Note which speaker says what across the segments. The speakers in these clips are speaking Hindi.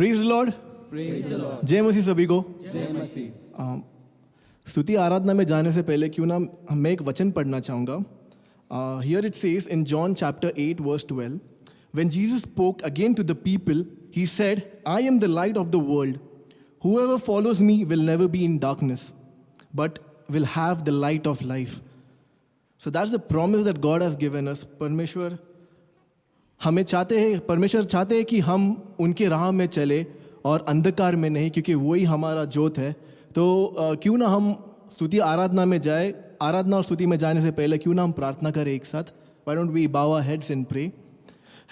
Speaker 1: प्रेज लॉर्ड, जय मसीह सभी को।
Speaker 2: जय मसीह।
Speaker 1: स्तुति आराधना में जाने से पहले क्यों ना मैं एक वचन पढ़ना चाहूँगा। Here it says in John chapter 8 verse 12, when Jesus spoke again to the people he said, I am the light of the world, whoever follows me will never be in darkness but will have the light of life. So that's the promise that God has given us. परमेश्वर चाहते हैं कि हम उनके राह में चले और अंधकार में नहीं, क्योंकि वही हमारा जोत है। तो क्यों ना हम स्तुति आराधना में जाए। आराधना और स्तुति में जाने से पहले क्यों ना हम प्रार्थना करें एक साथ। Why don't we bow our heads and pray?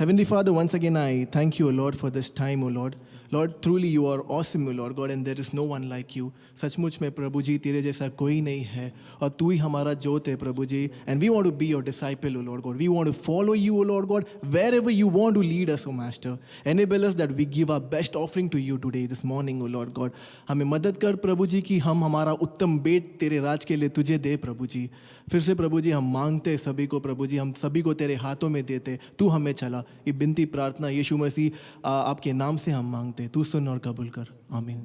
Speaker 1: Heavenly Father, once again I thank you, O Lord, for this time, O Lord. Lord, truly you are awesome, O Lord God, and there is no one like you. सचमुच में प्रभु जी तेरे जैसा कोई नहीं है और तू ही हमारा जोत है प्रभु जी। And we want to be your disciple, O Lord God. We want to follow you, O Lord God, wherever you want to lead us, O Master. Enable us that we give our best offering to you today, this morning, O Lord God. हमें मदद कर प्रभु जी कि हम हमारा उत्तम बेट तेरे राज के लिए तुझे दे प्रभु जी। फिर से प्रभु जी हम मांगते सभी को प्रभु जी, हम सभी को तेरे हाथों में देते, तू हमें चला। ये बिनती प्रार्थना यीशु मसीह आपके नाम से हम मांगते, तू सुन और कबूल कर, आमीन।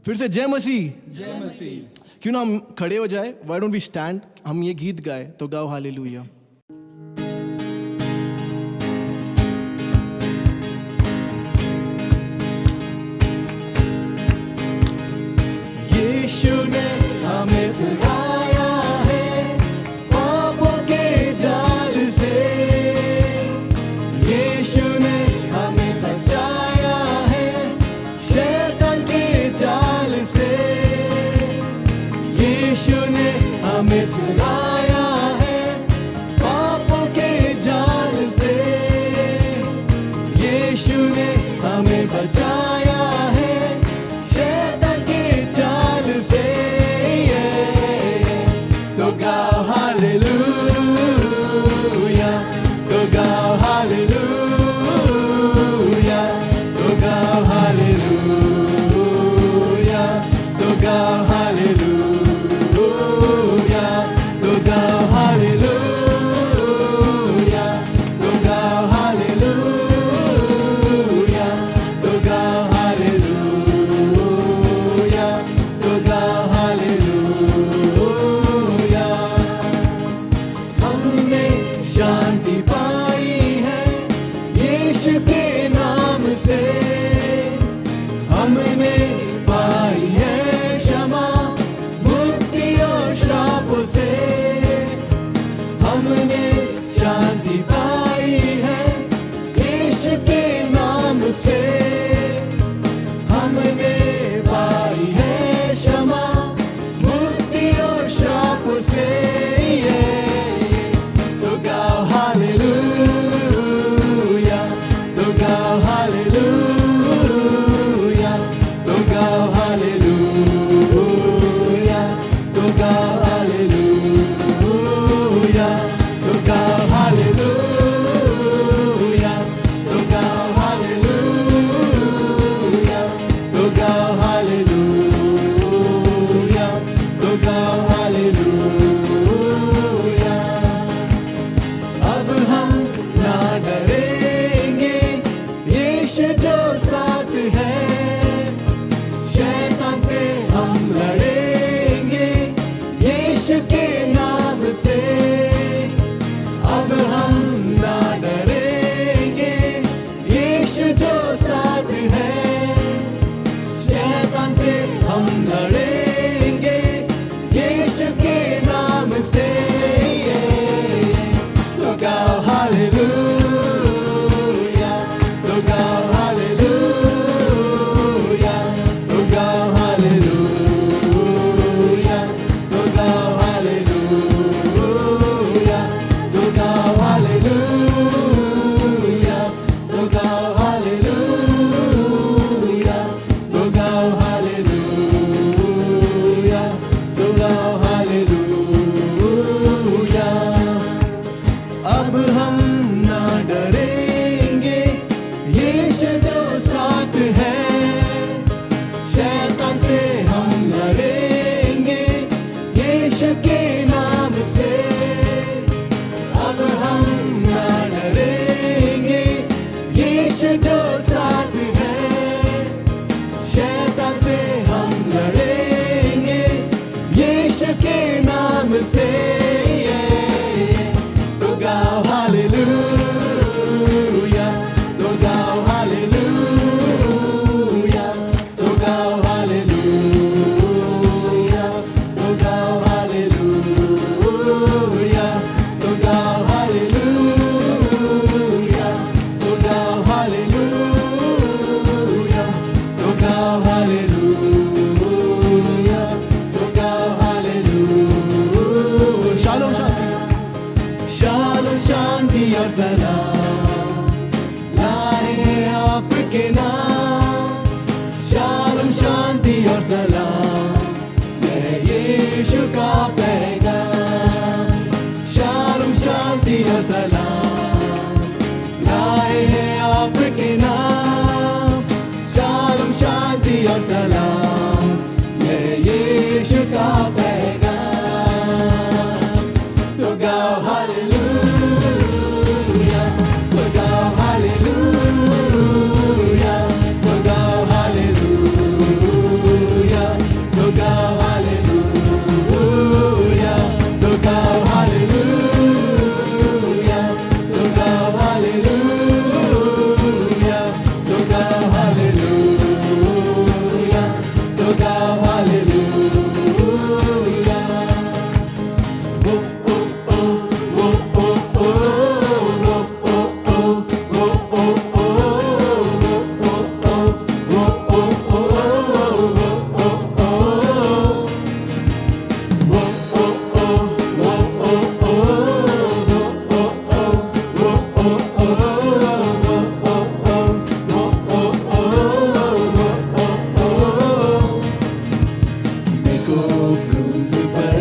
Speaker 1: फिर से जय मसीह।
Speaker 2: जय मसीह।
Speaker 1: क्यों ना हम खड़े हो जाए। Why don't we stand. हम ये गीत गाए तो गाओ हालेलुया।
Speaker 2: यीशु ने हमें छुड़ाया है पापों के जाल से, यीशु ने हमें बचाया है शैतान के जाल से, यीशु ने हमें छुड़ाया है और सलाम लाए हैं आपके नाम। शालोम शांति और सलाम है यीशु का पैगाम। शालोम शांति और सलाम लाए हैं आपके नाम। शालोम शांति और सलाम है यीशु का पैगाम। तो गाओ हालेलुया, तो गाओ हालेलुया, तो गाओ हालेलुया, तो गाओ हालेलुया, तो गाओ हालेलुया, तो गाओ हालेलुया, तो गाओ हालेलुया, तो गाओ हालेलुया। देखो क्रूस पर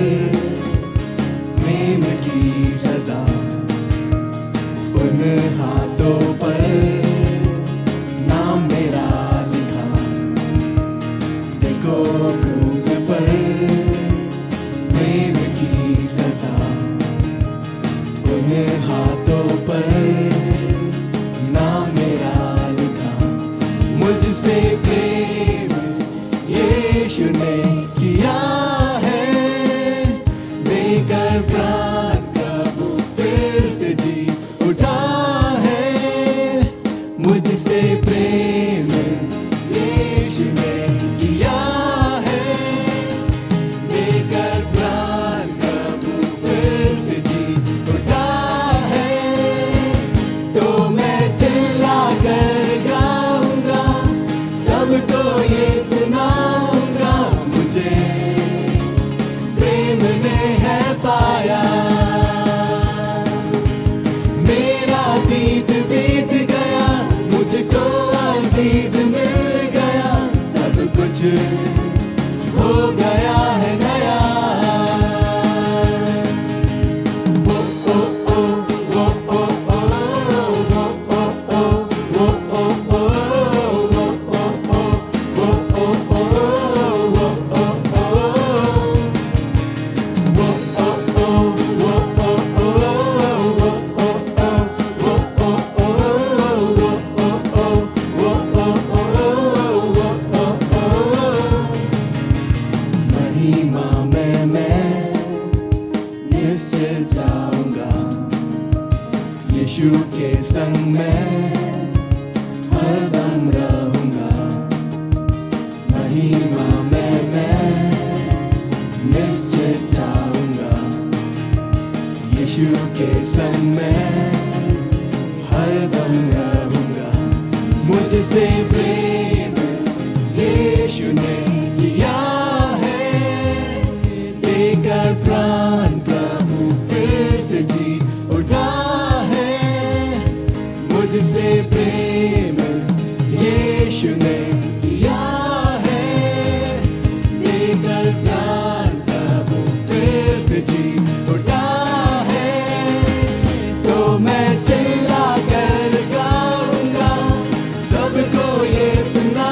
Speaker 2: प्रेम की सजा, उन हाथों पर नाम मेरा लिखा। देखो क्रूस पर प्रेम की सजा, उन हाथों पर नाम मेरा लिखा। मुझसे प्रेम यीशु ने किया है, देकर प्राण प्रभु फिर से जी उठा है। मुझसे प्रेम यीशु ने किया है, देकर प्राण प्रभु फिर से जी उठा है। तो मैं चिल्ला कर गाऊंगा, सबको ये सुनाऊंगा, मुझे प्रेम ने है पाया। मेरा अतीत बीत गया, मुझको अजीज मिल गया, सब कुछ हो गया है नया। ओ ओ ओ ओ ओ ओ ओ ओ ओ ओ ओ महिमा में मैं निश्चय जाऊंगा, यीशु के संग में हरदम रहूंगा। महिमा में मैं निश्चय जाऊंगा, यीशु के संग में हरदम रहूंगा। मुझसे प्रेम यीशु ने किया है, देकर प्राण प्रभु फिर से जी उठा है। मुझसे प्रेम यीशु ने किया है, देकर प्राण प्रभु फिर से जी उठा है। तो मैं चिल्ला कर गाऊंगा, सबको ये सुना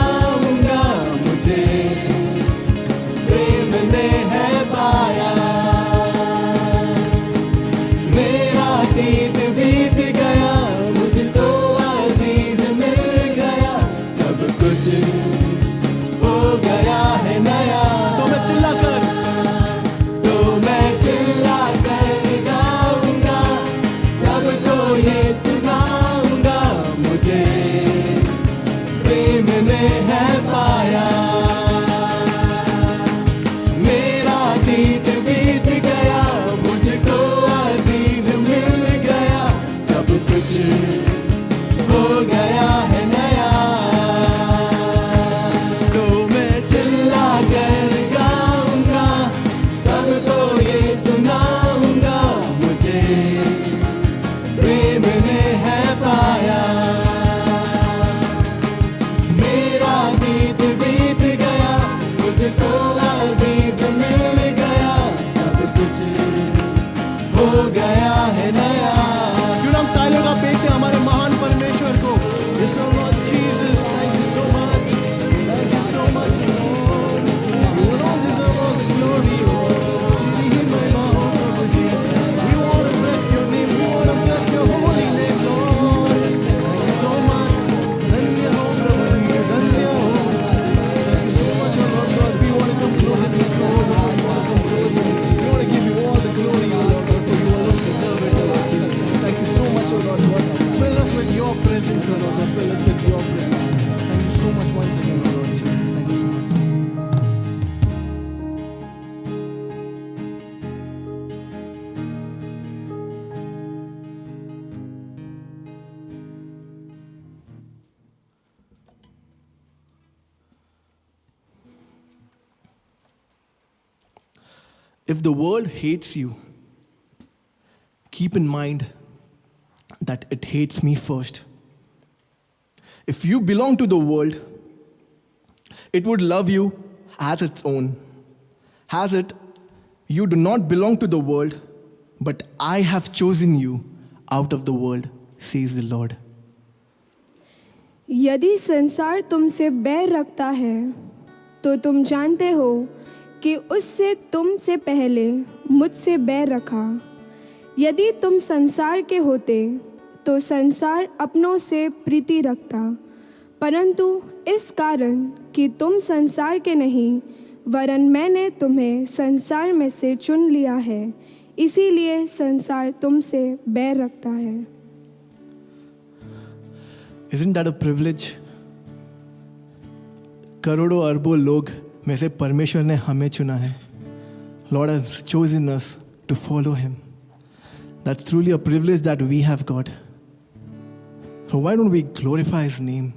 Speaker 2: हो गया है नया।
Speaker 1: क्यों ना हम तालियों का फेंकते हैं हमारे महान परमेश्वर को। Yes, Lord Jesus, thank you so much. Thank you so much, Lord. You don't deserve all the glory, Lord. We want to bless your name. We want to bless your holy name, Lord. Thank you so much. Dhanya ho Prabhu ji, dhanya ho. Thank you so much, oh Lord God. We want to come closer to you, Lord. We want to come closer. We want to give you all the glory, oh Lord God, for you alone deserve it, oh Lord Jesus. Thank you so much, oh Lord God. Fill us with your presence, oh Lord God. Fill us with your presence. Thank you so much once again, oh Lord Jesus. Thank you so much. If the world hates you, keep in mind that it hates me first. If you belong to the world, it would love you as its own. As it, you do not belong to the world, but I have chosen you out of the world, says the Lord.
Speaker 3: यदि संसार तुमसे बैर रखता है तो तुम जानते हो कि उससे तुमसे पहले मुझसे बैर रखा। यदि तुम संसार के होते तो संसार अपनों से प्रीति रखता, परंतु इस कारण कि तुम संसार के नहीं वरन मैंने तुम्हें संसार में से चुन लिया है, इसीलिए संसार तुमसे बैर रखता है।
Speaker 1: Isn't that a privilege? करोड़ों अरबों लोग में से परमेश्वर ने हमें चुना है. Lord has chosen us to follow him. That's truly a privilege that we have got. So why don't we glorify his name?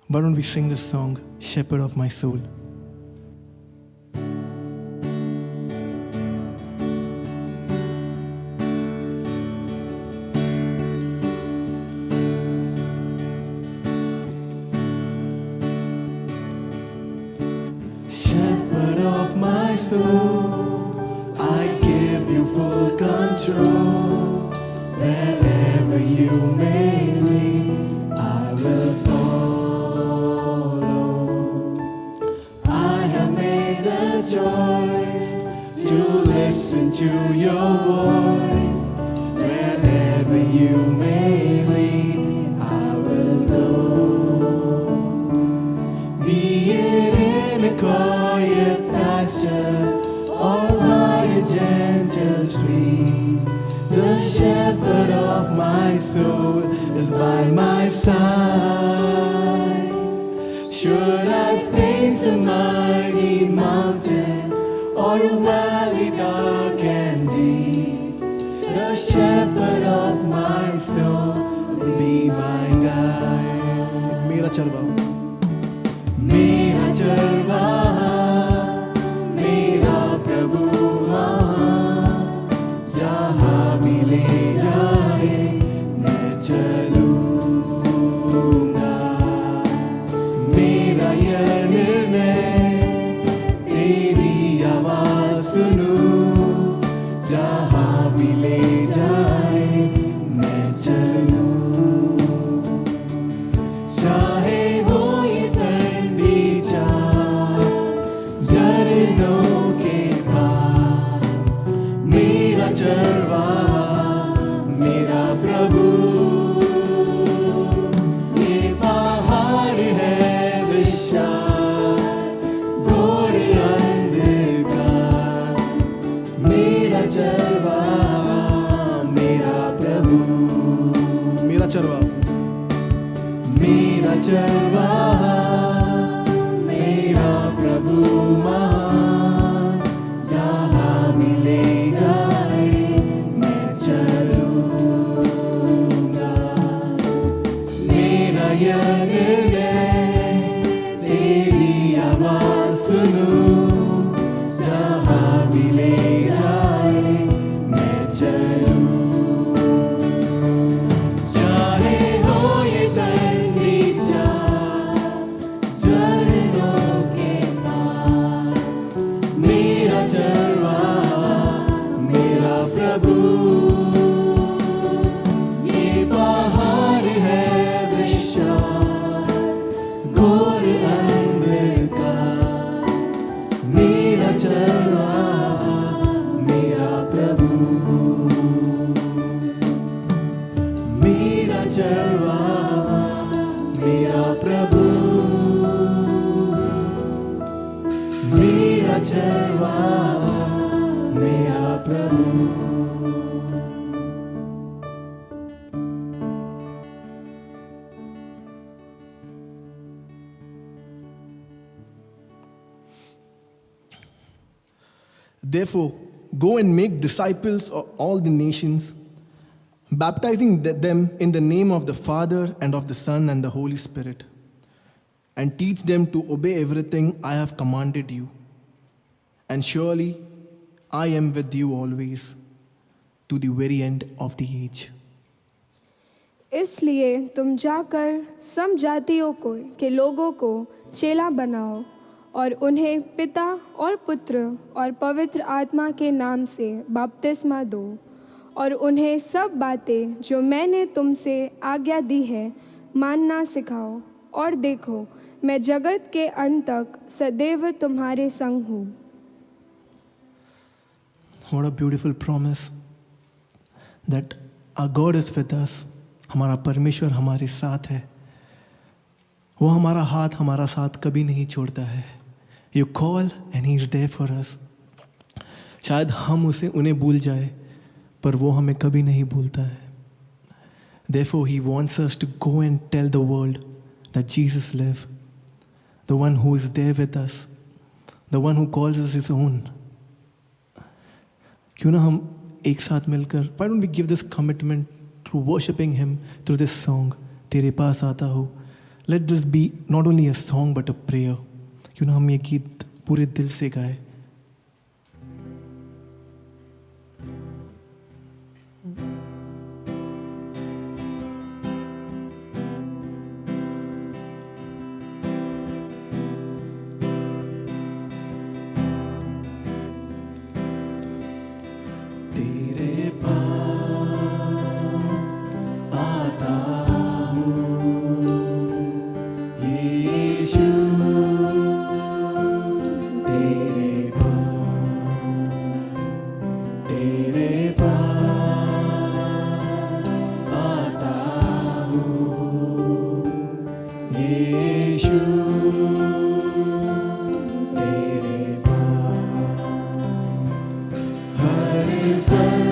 Speaker 1: Why don't we sing this song, Shepherd of My Soul?
Speaker 2: Shepherd of my soul, I give you full control. Wherever you may lead, I will follow. I have made the choice to listen to your voice. Wherever you may lead, I will go. Be it in a quiet pasture or by a gentle stream, the shepherd of my soul is by my side. Should I face a mighty mountain or a valley dark and deep, the shepherd of my soul will be my guide.
Speaker 1: मेरा चरवाहा
Speaker 2: मेरा चरवाहा, मेरा प्रभु महान, जहाँ भी ले जाए मैं चलूँगा। मेरा यह निर्णय तेरी आवाज़ सुनूँ, जहाँ भी ले जाए मैं चलूँ। चाहे वो ये ठंडी चाह झरनों के पास, मेरा चरवाहा मेरा प्रभु। ये पहाड़ है विशाल घोर अंधकार, मेरा चरवाहा मेरा प्रभु।
Speaker 1: मेरा चरवाहा
Speaker 2: मेरा चरवाहा, मेरा प्रभु महान, जहाँ भी ले जाए मैं चलूँगा। मेरा यह निर्णय तेरी आवाज़ सुनूँ, जहाँ भी ले जाए मैं प्रभु ये पहाड़ है विशाल घोर अंधकार मेरा चरवाहा मेरा प्रभु मेरा चरवाहा मेरा प्रभु मेरा चरवाहा मेरा प्रभु
Speaker 1: Therefore, go and make disciples of all the nations, baptizing them in the name of the Father and of the Son and the Holy Spirit, and teach them to obey everything I have commanded you. And surely I am with you always to the very end of the age.
Speaker 3: इसलिए तुम जाकर सब जातियों को के लोगों को चेला बनाओ और उन्हें पिता और पुत्र और पवित्र आत्मा के नाम से बपतिस्मा दो और उन्हें सब बातें जो मैंने तुमसे आज्ञा दी है मानना सिखाओ और देखो मैं जगत के अंत तक सदैव तुम्हारे संग हूँ।
Speaker 1: What a beautiful promise that our God is with us. हमारा परमेश्वर हमारे साथ है, वो हमारा हाथ हमारा साथ कभी नहीं छोड़ता है। You call and he is there for us. शायद हम उन्हें भूल जाए पर वो हमें कभी नहीं भूलता है। Therefore he wants us to go and tell the world that Jesus lives, the one who is there with us, the one who calls us his own. क्यों ना हम एक साथ मिलकर, why don't we give this commitment through worshiping him through this song, तेरे पास आता हूँ. Let this be not only a song but a prayer. क्यों ना हम ये गीत पूरे दिल से गाए.
Speaker 2: तेरे पास आता हूँ यीशु तेरे पास आता हूँ यीशु तेरे पास हर पल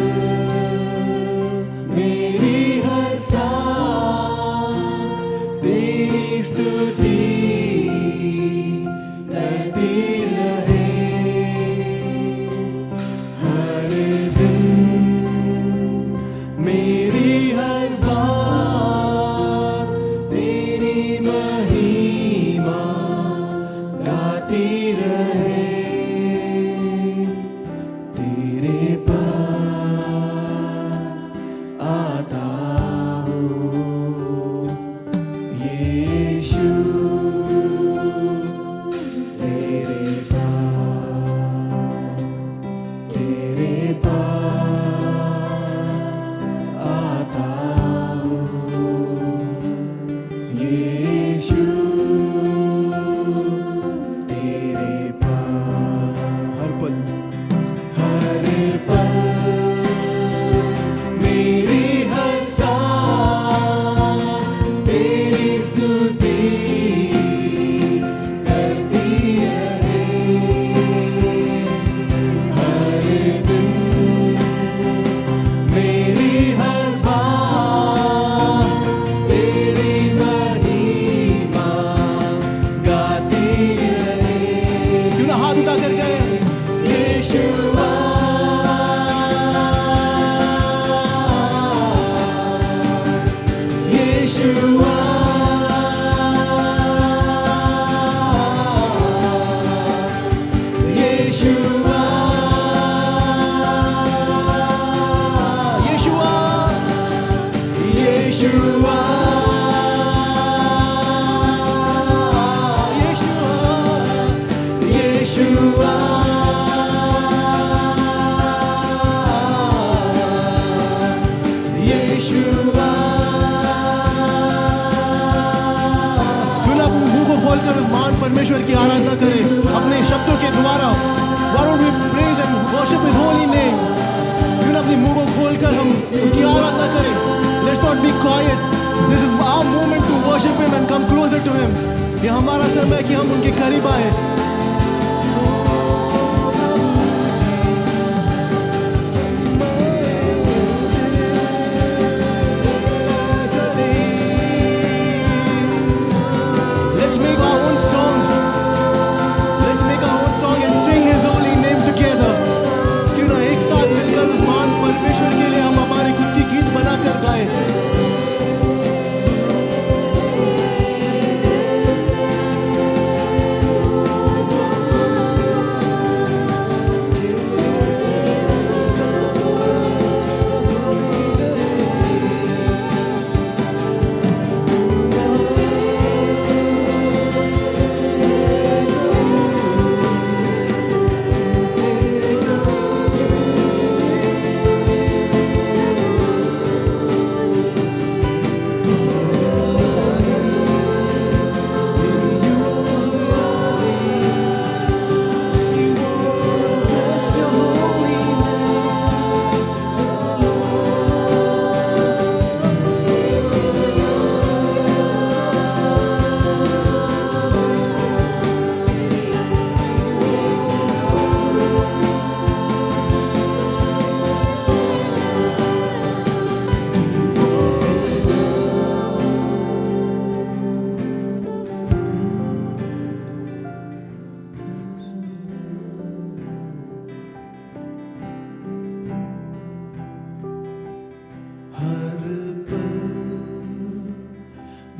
Speaker 1: उसकी आराधना करें. Let's not be quiet. This is our moment to worship Him and come closer to Him. ये हमारा समय है कि हम उनके करीब आए. Let's make our own song. Let's make our own song and sing His holy name together. क्यों ना एक साथ मिलकर उस महान परमेश्वर के लिए हम हमारी खुद की गीत बनाकर गाएं.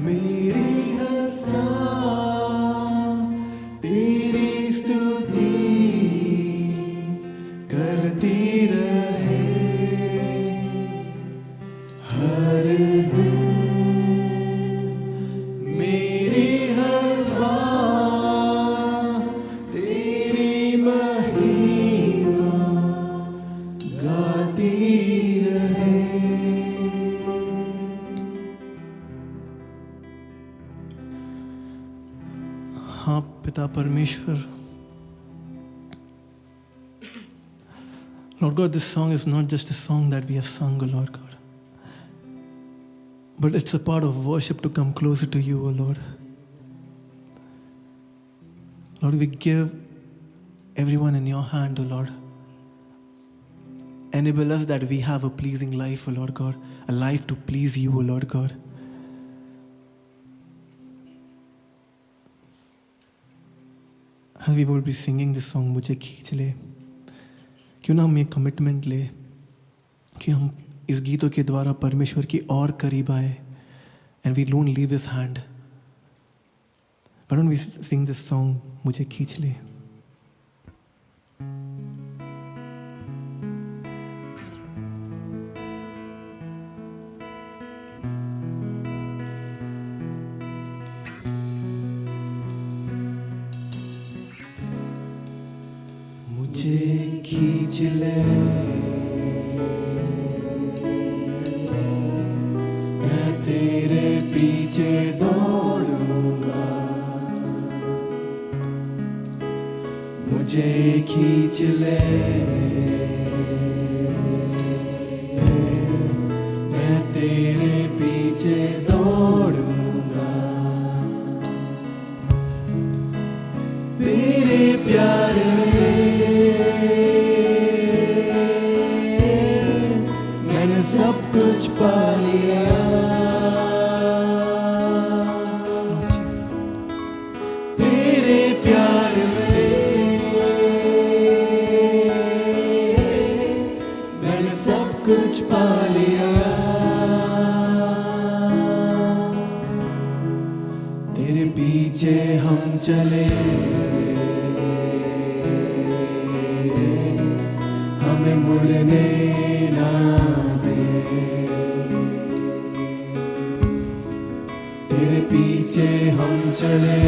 Speaker 1: मेरी हर सांस तेरी स्तुति करती रहे. हर दिन मेरी हर बात तेरी महिमा गाती रहे. हाँ पिता परमेश्वर. Lord God, this song is not just a song that we have sung, O Lord God, but it's a part of worship to come closer to you, O Lord. Lord, we give everyone in your hand, O Lord. Enable us that we have a pleasing life, O Lord God, a life to please you, O Lord God. As we will be singing this song, मुझे खींच ले, क्यों ना हम ये कमिटमेंट ले कि हम इस गीतों के द्वारा परमेश्वर की और करीब आए. And we don't leave His hand. Why don't we sing this song, मुझे खींच ले. मुझे खींच ले, मैं तेरे पीछे दौड़ूंगा. मुझे खींच ले, मैं तेरे पीछे दौड़ूंगा. तेरे प्यार सब कुछ पा लिया. तेरे प्यार में मैंने सब कुछ पा लिया. तेरे पीछे हम चले, हमें मुड़ने ना. तेरे पीछे हम चले,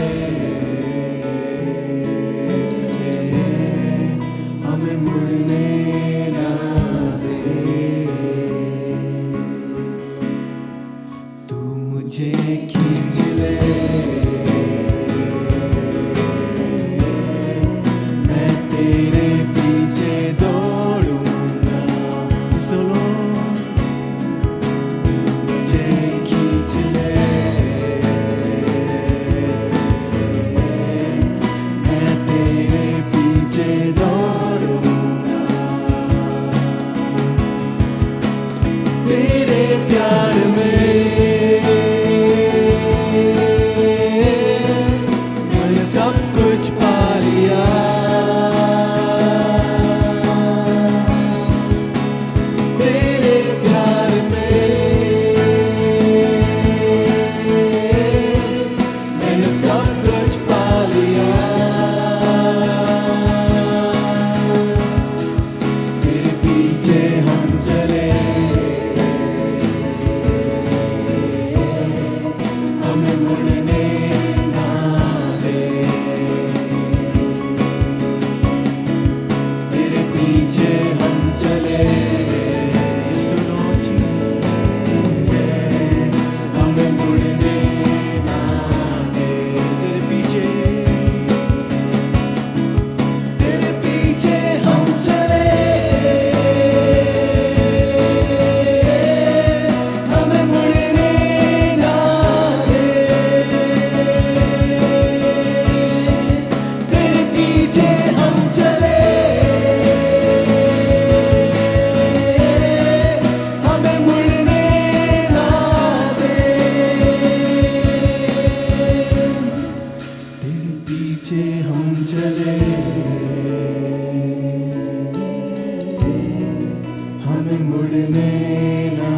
Speaker 1: हमें मुड़ने ना दे. तू मुझे खींच ले, मैं तेरे पीछे दौड़ूंगा.
Speaker 2: उड़ने ना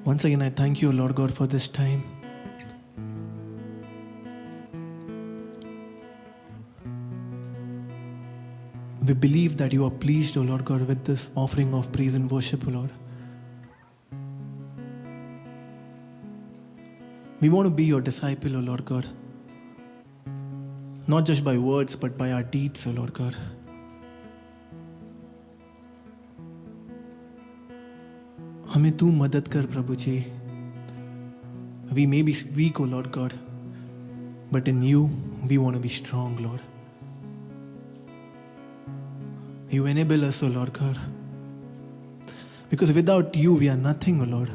Speaker 1: Once again, I thank you, Lord God, for this time. We believe that you are pleased, O Lord God, with this offering of praise and worship, O Lord. We want to be your disciple, O Lord God. Not just by words, but by our deeds, O Lord God. हमें तू मदद कर प्रभु जी. We may be weak, O Lord God, but in you we want to be strong, Lord. You enable us, O Lord God, because without you we are nothing, O Lord.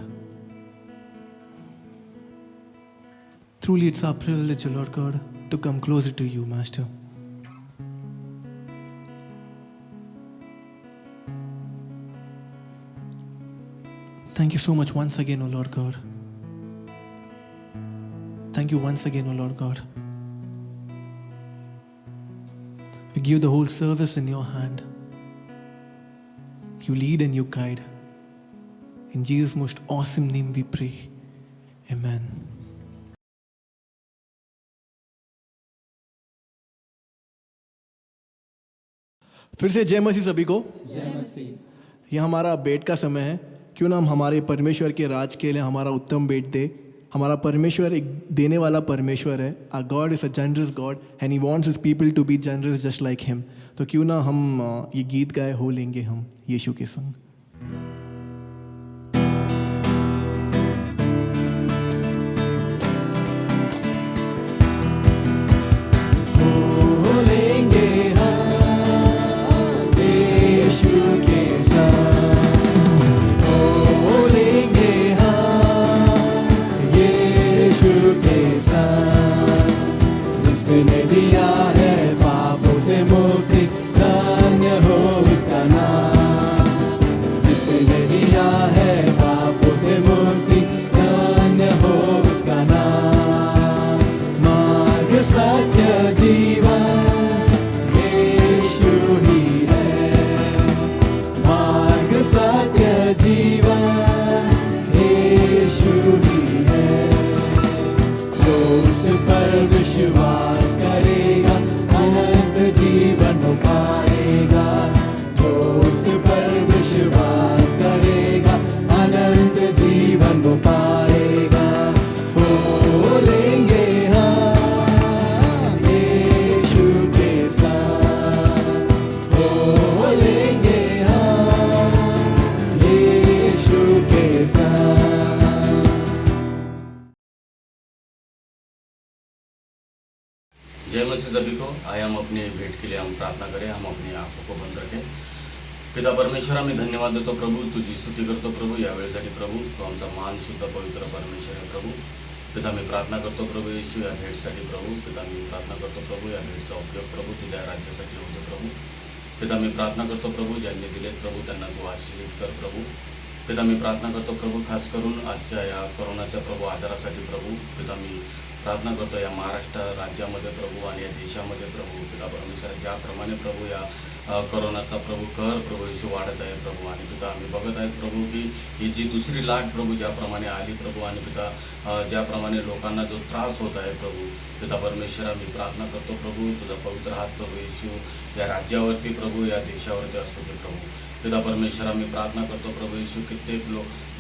Speaker 1: Truly it's our privilege, O Lord God, to come closer to you, Master. Thank you so much once again, O Lord God. Thank you once again, O Lord God. We give the whole service in your hand. You lead and you guide. In Jesus' most awesome name we pray. Amen. फिर से जय मसीह सभी को.
Speaker 2: जय मसीह।
Speaker 1: यह हमारा भेंट का समय है. क्यों ना हम हमारे परमेश्वर के राज के लिए हमारा उत्तम भेंट दे. हमारा परमेश्वर एक देने वाला परमेश्वर है. Our God is a generous God and He wants His people to be generous just like Him. तो क्यों ना हम ये गीत गाए हो लेंगे हम यीशु के संग.
Speaker 2: हो लेंगे हम यीशु के संग, हो लेंगे हम यीशु के संग, जिसने दिया है पापों से मुक्ति, धन्य हो उसका नाम, जिसने दिया है पापों से मुक्ति, धन्य हो उसका नाम। मार्ग सत्य जीवन यीशु ही है, मार्ग सत्य जीवन यीशु ही है, जो उस पर विश्वास करेगा अनंत जीवन को पाएगा, जो उस पर विश्वास करेगा अनंत जीवन को पाएगा। हो लेंगे हम यीशु के संग, हो लेंगे हम यीशु के संग।
Speaker 4: जय मसीह सभी को. आए हम अपने भेंट के लिए हम प्रार्थना करें. हम अपनी आंखों को बंद रखें. पिता परमेश्वर, आम्ही धन्यवाद देतो प्रभू, तुझी स्तुती करतो प्रभू या वेळेसाठी प्रभू. तो आमचा महान शुद्ध पवित्र परमेश्वर आहे प्रभू. पिता मी प्रार्थना करतो प्रभू येशू या भेटसाठी प्रभू. पिता मी प्रार्थना करतो प्रभू या भेटचा उपयोग प्रभू तुझ्या राज्यासाठी होतो प्रभू. पिता मी प्रार्थना करतो प्रभू ज्यांनी दिलेत प्रभू त्यांना तू आशीर्वाद कर प्रभू. पिता मी प्रार्थना करतो प्रभू खास करून आजच्या या कोरोनाच्या प्रभू आजारासाठी प्रभू. पिता मी प्रार्थना करतो या महाराष्ट्र राज्यामध्ये प्रभू आणि या देशामध्ये प्रभू. पिता परमेश्वर ज्याप्रमाणे प्रभू या कोरोनाचा प्रभू कहर प्रभू येशू वाढत आहे प्रभू. आणि पिता आम्ही बघत आहेत प्रभू की ही जी दुसरी लाट प्रभू ज्याप्रमाणे आली प्रभू आणि पिता ज्याप्रमाणे लोकांना जो त्रास होत आहे प्रभू. पिता परमेश्वर आम्ही प्रार्थना करतो प्रभू तुझा पवित्र हात प्रभू येशू या राज्यावरती प्रभू या देशावरती असू दे प्रभू. पिता परमेश्वर आम्ही प्रार्थना करतो प्रभू येशू कित्येक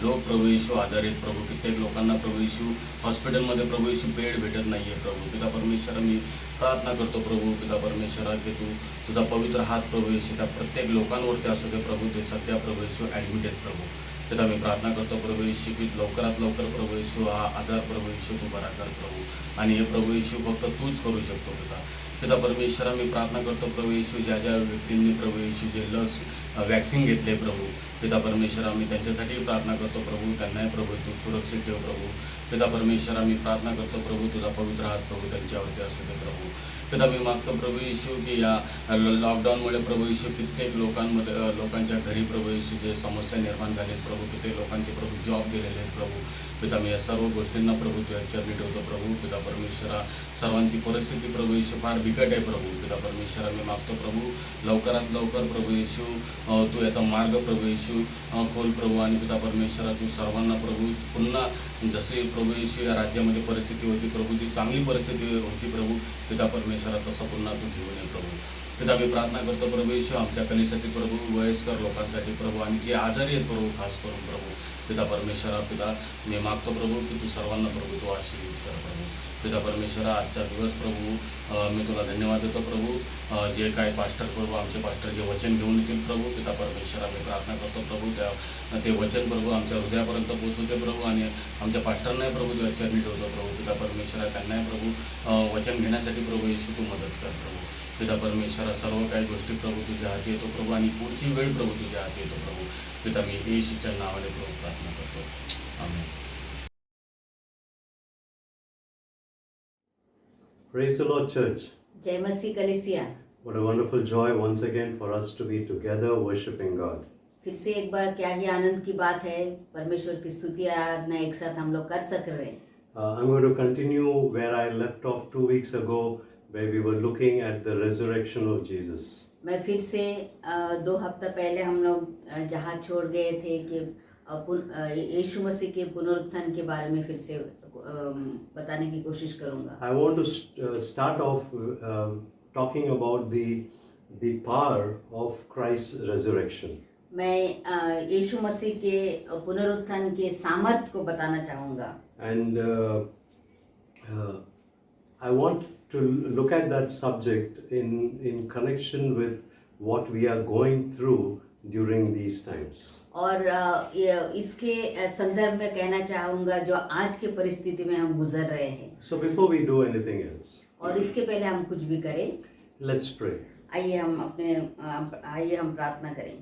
Speaker 4: लोक प्रभू येशू आजारी आहेत प्रभू. कित्येक लोकांना प्रभू येशू हॉस्पिटलमध्ये प्रभू येशू बेड भेटत नाही आहे प्रभू. पिता परमेश्वर मी प्रार्थना करतो प्रभू. पिता परमेश्वर की तू तुझा पवित्र हात प्रभू येशू त्या प्रत्येक लोकांवरती असू दे प्रभू. ते सध्या प्रभू येशू ॲडमिट आहेत प्रभू. पिता मी प्रार्थना करतो प्रभू येशू की लवकरात लवकर प्रभू येशू हा आजार प्रभू येशू तू बरा कर प्रभू. आणि हे प्रभू येशू फक्त तूच करू शकतो पिता. पिता परमेश्वर मी प्रार्थना करतो प्रभू येशू ज्या ज्या व्यक्तींनी प्रभू येशू जे लस वॅक्सिन घेतले प्रभू. पिता परमेश्वर आम्ही त्यांच्यासाठी प्रार्थना करतो प्रभू. त्यांनाही प्रभू तू सुरक्षित ठेव प्रभू. पिता परमेश्वर आम्ही प्रार्थना करतो प्रभू तुझा पवित्र हात प्रभू त्यांच्यावरती असू दे प्रभू. पिता मी मागतो प्रभू येशू की या लॉकडाऊनमुळे प्रभू येशू कित्येक लोकांच्या घरी प्रभू येशू जे समस्या निर्माण झालेत प्रभू, कित्येक लोकांचे प्रभू जॉब गेलेले आहेत प्रभू. पिता मी या सर्व गोष्टींना प्रभू तुझ्या चरणी ठेवतो प्रभू. पिता परमेश्वरा सर्वांची परिस्थिती प्रभू येशू फार बिकट आहे प्रभू. पिता परमेश्वरा मी मागतो प्रभू लवकरात लवकर प्रभू येशू तू याचा मार्ग प्रभू येशू खोल प्रभू. आणि पिता परमेश्वरा तू सर्वांना प्रभू पुन्हा जसे प्रभू येशू या राज्यामध्ये परिस्थिती होती प्रभू, जी चांगली परिस्थिती होती प्रभू, पिता परमेश्वरा तसं पुन्हा तू घेऊन ये प्रभू. पिता मी प्रार्थना करतो प्रभू येशू आमच्या कलेसाठी प्रभू, वयस्कर लोकांसाठी प्रभू आणि जे आजारी आहेत प्रभू खास करून प्रभू. पिता परमेश्वरा पिता मी मागतो प्रभू की तू सर्वांना प्रभू तू आशीर्वाद कर प्रभू. पिता परमेश्वरा आजचा दिवस प्रभू मी तुला धन्यवाद देतो प्रभू. जे काय पास्टर प्रभू आमचे पास्टर जे वचन घेऊन येतील प्रभू, पिता परमेश्वरा मी प्रार्थना करतो प्रभू ते वचन प्रभू आमच्या हृदयापर्यंत पोहोचवते प्रभू. आणि आमच्या पास्टरनाही प्रभू तुझ्या चरणी ठेवतो प्रभू. पिता परमेश्वरा त्यांनाही प्रभू वचन घेण्यासाठी प्रभू येशू तू मदत कर प्रभू. पिता परमेश्वरा सर्व काही गोष्टी प्रभू तुझ्या हाती येतो प्रभू आणि पुढची वेळ प्रभू तुझ्या हाती येतो प्रभू. पिता मी येशूच्या नावाने प्रभू प्रार्थना करतो. आमेन.
Speaker 5: Praise the Lord, church.
Speaker 2: जय मसीह कलीसिया.
Speaker 5: What a wonderful joy once again for us to be together worshiping God.
Speaker 2: फिर से एक बार क्या ही आनंद की बात है, परमेश्वर की स्तुति आराधना एक साथ हम लोग कर सक रहे हैं.
Speaker 5: I'm going to continue where I left off 2 weeks ago, where we were looking at the resurrection of Jesus.
Speaker 2: मैं फिर से 2 हफ्ता पहले हम लोग जहाँ छोड़ गए थे कि यीशु मसीह के पुनरुत्थान के बारे में फिर से बताने की कोशिश करूँगा.
Speaker 5: I want to start off talking about the power of Christ's resurrection.
Speaker 2: मैं यीशु मसीह के पुनरुत्थान के सामर्थ्य को बताना चाहूँगा.
Speaker 5: And I want to look at that subject in connection with what we are going through during these times.
Speaker 2: और इसके संदर्भ में कहना चाहूँगा जो आज के परिस्थिति में हम गुजर रहे हैं.
Speaker 5: So before we do anything else,
Speaker 2: और इसके पहले हम कुछ भी करें,
Speaker 5: let's pray.
Speaker 2: आइए हम प्रार्थना करें.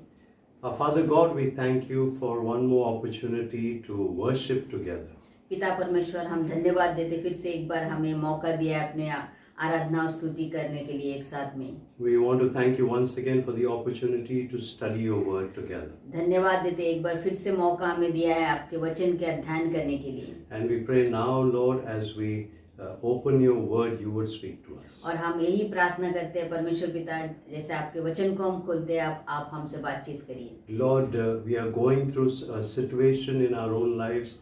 Speaker 5: Our Father God, we thank you for one more opportunity to worship together.
Speaker 2: पिता परमेश्वर हम धन्यवाद देते फिर से एक बार हमें मौका दिया है अपने आराधना और स्तुति करने के लिए एक साथ में.
Speaker 5: We want to thank you once again for the opportunity to study your word together.
Speaker 2: धन्यवाद देते एक बार फिर से मौका हमें दिया है आपके वचन के अध्ययन करने के लिए.
Speaker 5: And we pray now, Lord, as we open your word, you would speak to us.
Speaker 2: और हम यही प्रार्थना करते हैं परमेश्वर पिता, जैसे आपके वचन को हम खोलते हैं आप हमसे बातचीत करिए.
Speaker 5: Lord, we are going through a situation in our own lives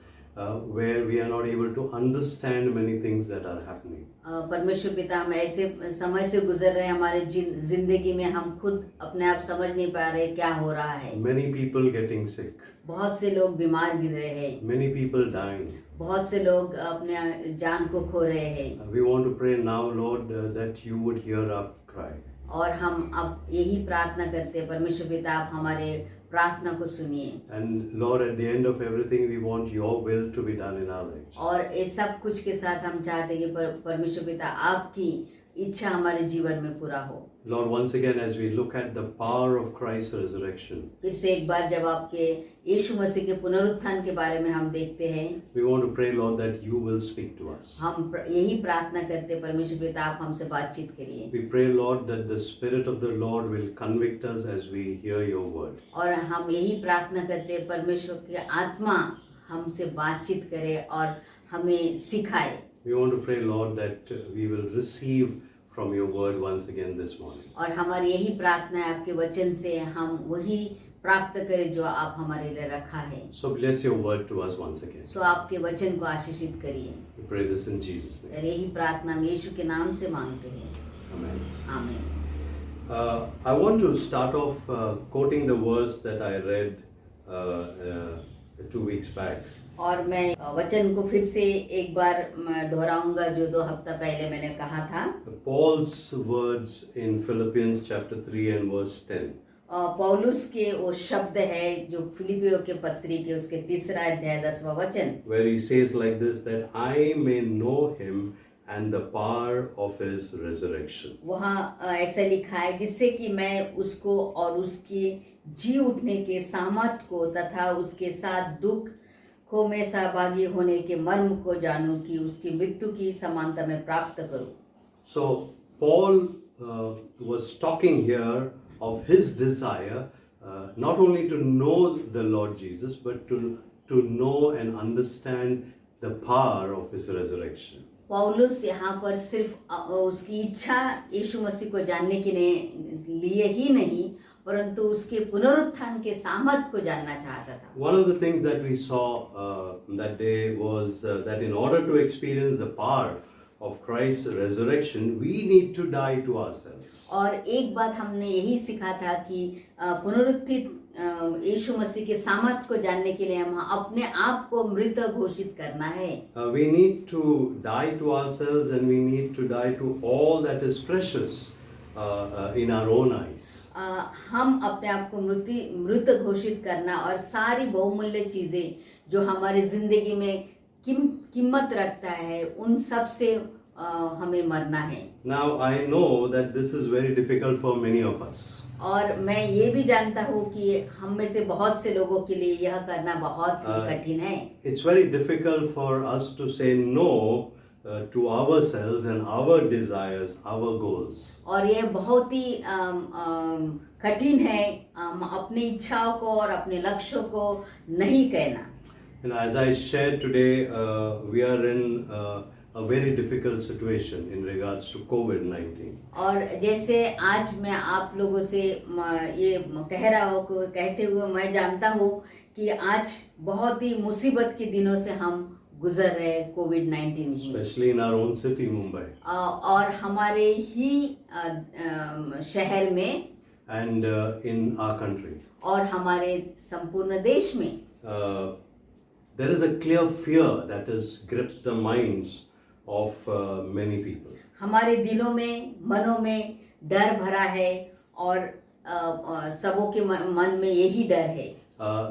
Speaker 5: where we are not able to understand many things that are happening.
Speaker 2: परमेश्वर पिता हम ऐसे समय से गुजर रहे हैं हमारे जिंदगी में, हम खुद अपने आप समझ नहीं पा रहे क्या हो रहा है.
Speaker 5: Many people getting sick.
Speaker 2: बहुत से लोग बीमार गिर रहे हैं.
Speaker 5: Many people dying.
Speaker 2: बहुत से लोग अपने जान को खो रहे हैं.
Speaker 5: We want to pray now, Lord, that you would hear our cry.
Speaker 2: और हम अब यही प्रार्थना करते हैं परमेश्वर पिता आप हमारे प्रार्थना को सुनिए.
Speaker 5: And Lord, at the end of everything, we want your will to be done in our lives.
Speaker 2: और ये सब कुछ के साथ हम चाहते हैं कि परमेश्वर पिता आपकी इच्छा हमारे जीवन में पूरा हो.
Speaker 5: Lord, once again, as we look at the power of Christ's resurrection,
Speaker 2: फिर से एक बार जब आपके यीशु मसीह के पुनरुत्थान के बारे में हम देखते हैं,
Speaker 5: we want to pray, Lord, that you will speak to us.
Speaker 2: हम यही प्रार्थना करते हैं परमेश्वर पिता आप हमसे बातचीत करिए.
Speaker 5: We pray, Lord, that the Spirit of the Lord will convict us as we hear your word.
Speaker 2: और हम यही प्रार्थना करते हैं परमेश्वर की आत्मा हमसे बातचीत करे और हमें सिखाए.
Speaker 5: We want to pray, Lord, that we will receive from your word once again this morning.
Speaker 2: और हमारी यही प्रार्थना है आपके वचन से हम वही प्राप्त करें जो आप हमारे लिए रखा है.
Speaker 5: So bless your word to us once again.
Speaker 2: सो आपके वचन को आशीषित करिए.
Speaker 5: We pray this in Jesus' name.
Speaker 2: और यही प्रार्थना हम यीशु के नाम से मांगते हैं.
Speaker 5: Amen.
Speaker 2: आमीन.
Speaker 5: I want to start off quoting the verse that I read 2 weeks back.
Speaker 2: और मैं वचन को फिर से एक बार दोहराऊंगा जो 2 हफ्ता पहले मैंने कहा था.
Speaker 5: Paul's words in Philippians chapter 3 and verse 10.
Speaker 2: पौलुस के वो शब्द है जो फिलिपियों के पत्री के उसके 3रा अध्याय 10वां वचन,
Speaker 5: Where he says like this, that I may know him and the power of his resurrection.
Speaker 2: वहाँ ऐसा लिखा है जिससे कि मैं उसको और उसकी जी उठने के सामर्थ को तथा उसके साथ दुख को में सहभागी होने के मर्म को जानूं कि उसकी मृत्यु की समानता में प्राप्त करूं.
Speaker 5: So Paul was talking here of his desire not only to know the Lord Jesus, but to know and understand the power of his resurrection.
Speaker 2: पौलुस यहाँ पर सिर्फ उसकी इच्छा यीशु मसीह को जानने के लिए ही नहीं, परंतु उसके पुनरुत्थान के सामर्थ को जानना चाहता था.
Speaker 5: One of the things that we saw that day was that in order to experience the power of Christ's resurrection, we need to die to ourselves.
Speaker 2: और एक बात हमने यही सीखा था कि पुनरुत्थित यीशु मसीह के सामर्थ को जानने के लिए हम अपने आप को मृत घोषित करना है.
Speaker 5: We need to die to ourselves, and we need to die to all that is precious in our own eyes.
Speaker 2: हम अपने आप को मृत घोषित करना और सारी बहुमूल्य चीजें जो हमारी जिंदगी में कीमत रखता है, उन सब से हमें मरना है.
Speaker 5: Now I know that this is very difficult for many of us.
Speaker 2: और मैं ये भी जानता हूँ कि हम में से बहुत से लोगों के लिए यह करना बहुत ही कठिन है.
Speaker 5: It's very difficult for us to say no to ourselves and our desires, our goals.
Speaker 2: और ये बहुत ही कठिन है अपनी इच्छाओं को और अपने लक्ष्यों को नहीं कहना.
Speaker 5: And as I shared today, we are in a very difficult situation in regards to COVID-19.
Speaker 2: और जैसे आज मैं आप लोगों से ये कहते हुए मैं जानता हूँ कि आज बहुत ही मुसीबत के दिनों से हम गुजर रहे कोविड-19 की.
Speaker 5: Especially in our own city, Mumbai.
Speaker 2: और हमारे ही शहर में
Speaker 5: And in our country.
Speaker 2: और हमारे संपूर्ण देश में
Speaker 5: There is a clear fear that has gripped the minds of many people.
Speaker 2: हमारे दिलों में, मनों में डर भरा है और सबों के मन में यही डर है.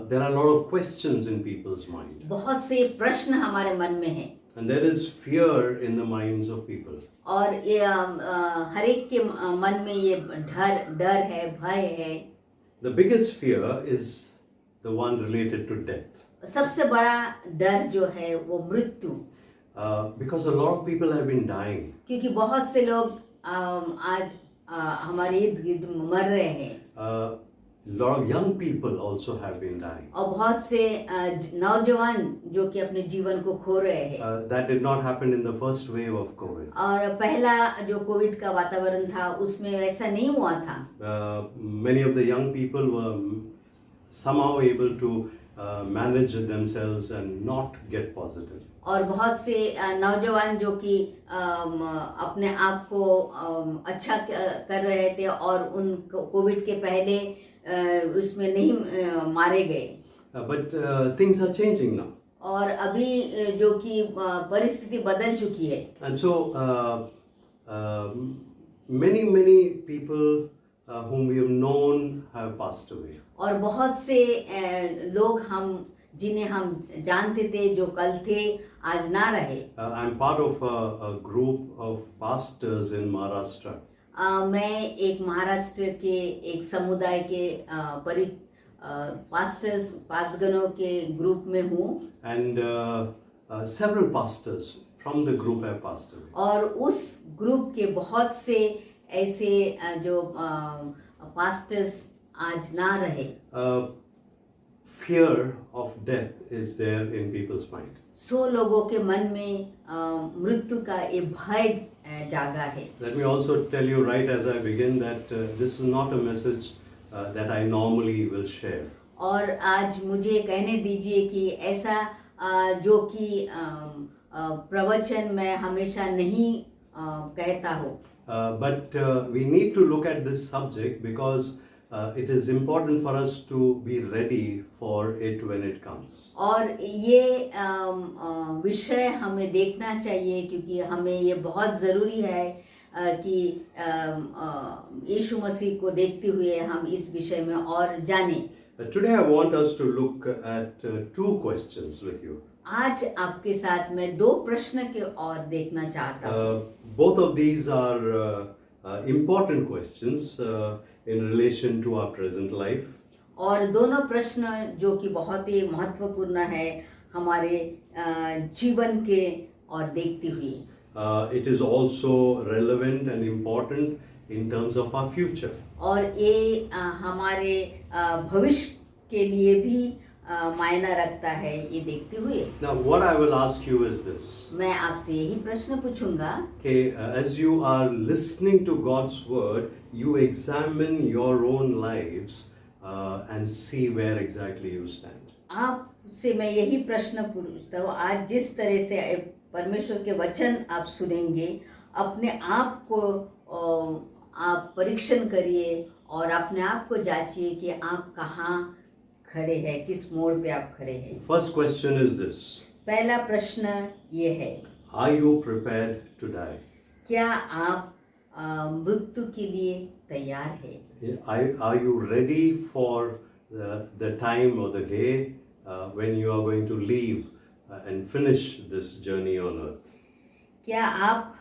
Speaker 5: There are a lot of questions in people's mind.
Speaker 2: बहुत से प्रश्न हमारे मन में हैं.
Speaker 5: And there is fear in the minds of people.
Speaker 2: और ये हर एक के मन में ये डर है, भय है.
Speaker 5: The biggest fear is the one related to death.
Speaker 2: सबसे बड़ा डर जो है वो मृत्यु.
Speaker 5: Because a lot of people have been dying.
Speaker 2: क्योंकि बहुत से लोग आज हमारे इर्द गिर्द मर रहे हैं.
Speaker 5: A lot of young people also have been dying.
Speaker 2: और बहुत से नौजवान जो कि अपने जीवन को खो रहे हैं.
Speaker 5: That did not happen in the first wave of COVID.
Speaker 2: और पहला जो कोविड का वातावरण था उसमें वैसा नहीं हुआ था.
Speaker 5: Many of the young people were somehow able to manage themselves and not get positive.
Speaker 2: और बहुत से नौजवान जो कि अपने आप को अच्छा कर रहे थे और उन कोविड के पहले उसमें नहीं मारे गए.
Speaker 5: But things are changing now.
Speaker 2: और अभी जो कि परिस्थिति बदल चुकी है.
Speaker 5: And so many people whom we have known have passed away.
Speaker 2: और बहुत से लोग जिन्हें हम जानते थे जो कल थे आज ना रहे.
Speaker 5: I'm part of a group of pastors in Maharashtra.
Speaker 2: मैं एक महाराष्ट्र के एक समुदाय के पासगनों के ग्रुप में हूँ.
Speaker 5: And several pastors from the group have passed away.
Speaker 2: और उस ग्रुप के बहुत से ऐसे जो पास्टर्स आज ना रहे.
Speaker 5: Fear of death is there in people's mind.
Speaker 2: 100 लोगों के मन में मृत्यु का ये भय जागा है.
Speaker 5: Let me also tell you right as I begin that this is not a message that I normally will share.
Speaker 2: और आज मुझे कहने दीजिए कि ऐसा जो कि प्रवचन मैं हमेशा नहीं कहता हूँ.
Speaker 5: But we need to look at this subject because it is important for us to be ready for it when it comes.
Speaker 2: और ये विषय हमें देखना चाहिए क्योंकि हमें ये बहुत ज़रूरी है कि यीशु मसीह को देखते हुए हम इस विषय में और जानें.
Speaker 5: Today I want us to look at two questions with you.
Speaker 2: आज आपके साथ मैं 2 प्रश्न के और देखना चाहता हूँ.
Speaker 5: Both of these are important questions in relation to our present life.
Speaker 2: और दोनों प्रश्न जो कि बहुत ही महत्वपूर्ण है हमारे जीवन के और देखते हुए.
Speaker 5: it is also relevant and important in terms of our future.
Speaker 6: और ये हमारे भविष्य के लिए भी मायना रखता है, ये देखते हुए
Speaker 5: Now, what I will ask you is this.
Speaker 6: मैं आपसे यही प्रश्न पूछूंगा
Speaker 5: Okay, as you are listening to God's word, you examine your own lives and see where exactly you stand.
Speaker 6: आपसे मैं यही प्रश्न पूछता हूँ, आज जिस तरह से परमेश्वर के वचन आप सुनेंगे, अपने आप को आप परीक्षण करिए और अपने आप को जांचिए कि आप कहाँ खड़े हैं, किस मोड़ पे आप खड़े हैं।
Speaker 5: First question is this.
Speaker 6: पहला प्रश्न ये है,
Speaker 5: Are you prepared to die?
Speaker 6: क्या आप मृत्यु के लिए तैयार है?
Speaker 5: Are you ready for the time or the day when you are going to leave and finish this journey on earth?
Speaker 6: क्या आप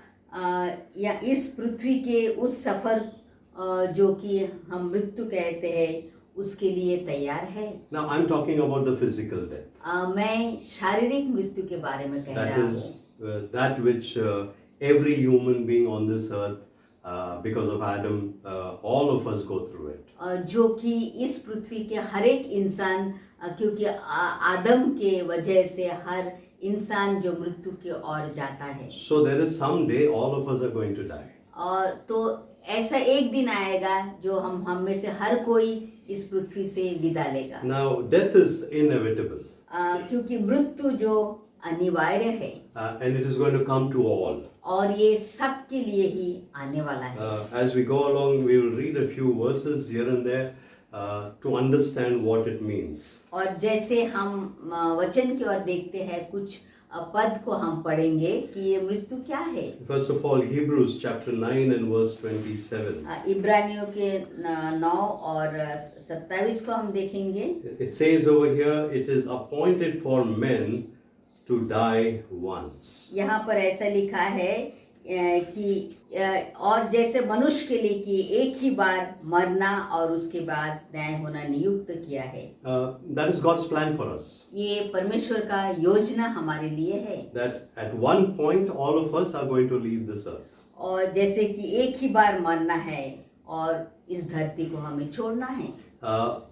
Speaker 6: या इस पृथ्वी के उस सफर जो कि हम मृत्यु कहते हैं उसके लिए तैयार है?
Speaker 5: Now I'm talking about the physical death.
Speaker 6: मैं शारीरिक मृत्यु के बारे में कह
Speaker 5: That
Speaker 6: रहा
Speaker 5: is
Speaker 6: हूँ,
Speaker 5: that which every human being on this earth, because of Adam, all of us go through it.
Speaker 6: जो कि इस पृथ्वी के हर एक इंसान क्योंकि आदम के वजह से हर इंसान जो मृत्यु की ओर जाता है।
Speaker 5: So there is someday all of us are going to die.
Speaker 6: तो ऐसा एक दिन आएगा जो हम में से हर कोई इस पृथ्वी से विदा लेगा।
Speaker 5: Now death is inevitable,
Speaker 6: क्योंकि मृत्यु जो अनिवार्य है
Speaker 5: and it is going to come to all.
Speaker 6: और ये सब के लिए ही आने वाला है।
Speaker 5: As we go along, we will read a few verses here and there to understand what it means.
Speaker 6: और जैसे हम वचन की ओर देखते हैं, कुछ पद को हम पढ़ेंगे कि ये मृत्यु क्या है।
Speaker 5: First of all, Hebrews chapter 9 and verse 27.
Speaker 6: इब्रानियों के 9 और 27 को हम देखेंगे।
Speaker 5: It says over here, it is appointed for men to die once.
Speaker 6: यहाँ पर ऐसा लिखा है कि और जैसे मनुष्य के लिए कि एक ही बार मरना और उसके बाद न्याय होना नियुक्त किया है।
Speaker 5: That is God's plan for us.
Speaker 6: ये परमेश्वर का योजना हमारे लिए है।
Speaker 5: That at one point, all of us are going to leave this earth.
Speaker 6: और जैसे कि एक ही बार मरना है और इस धरती को हमें छोड़ना है।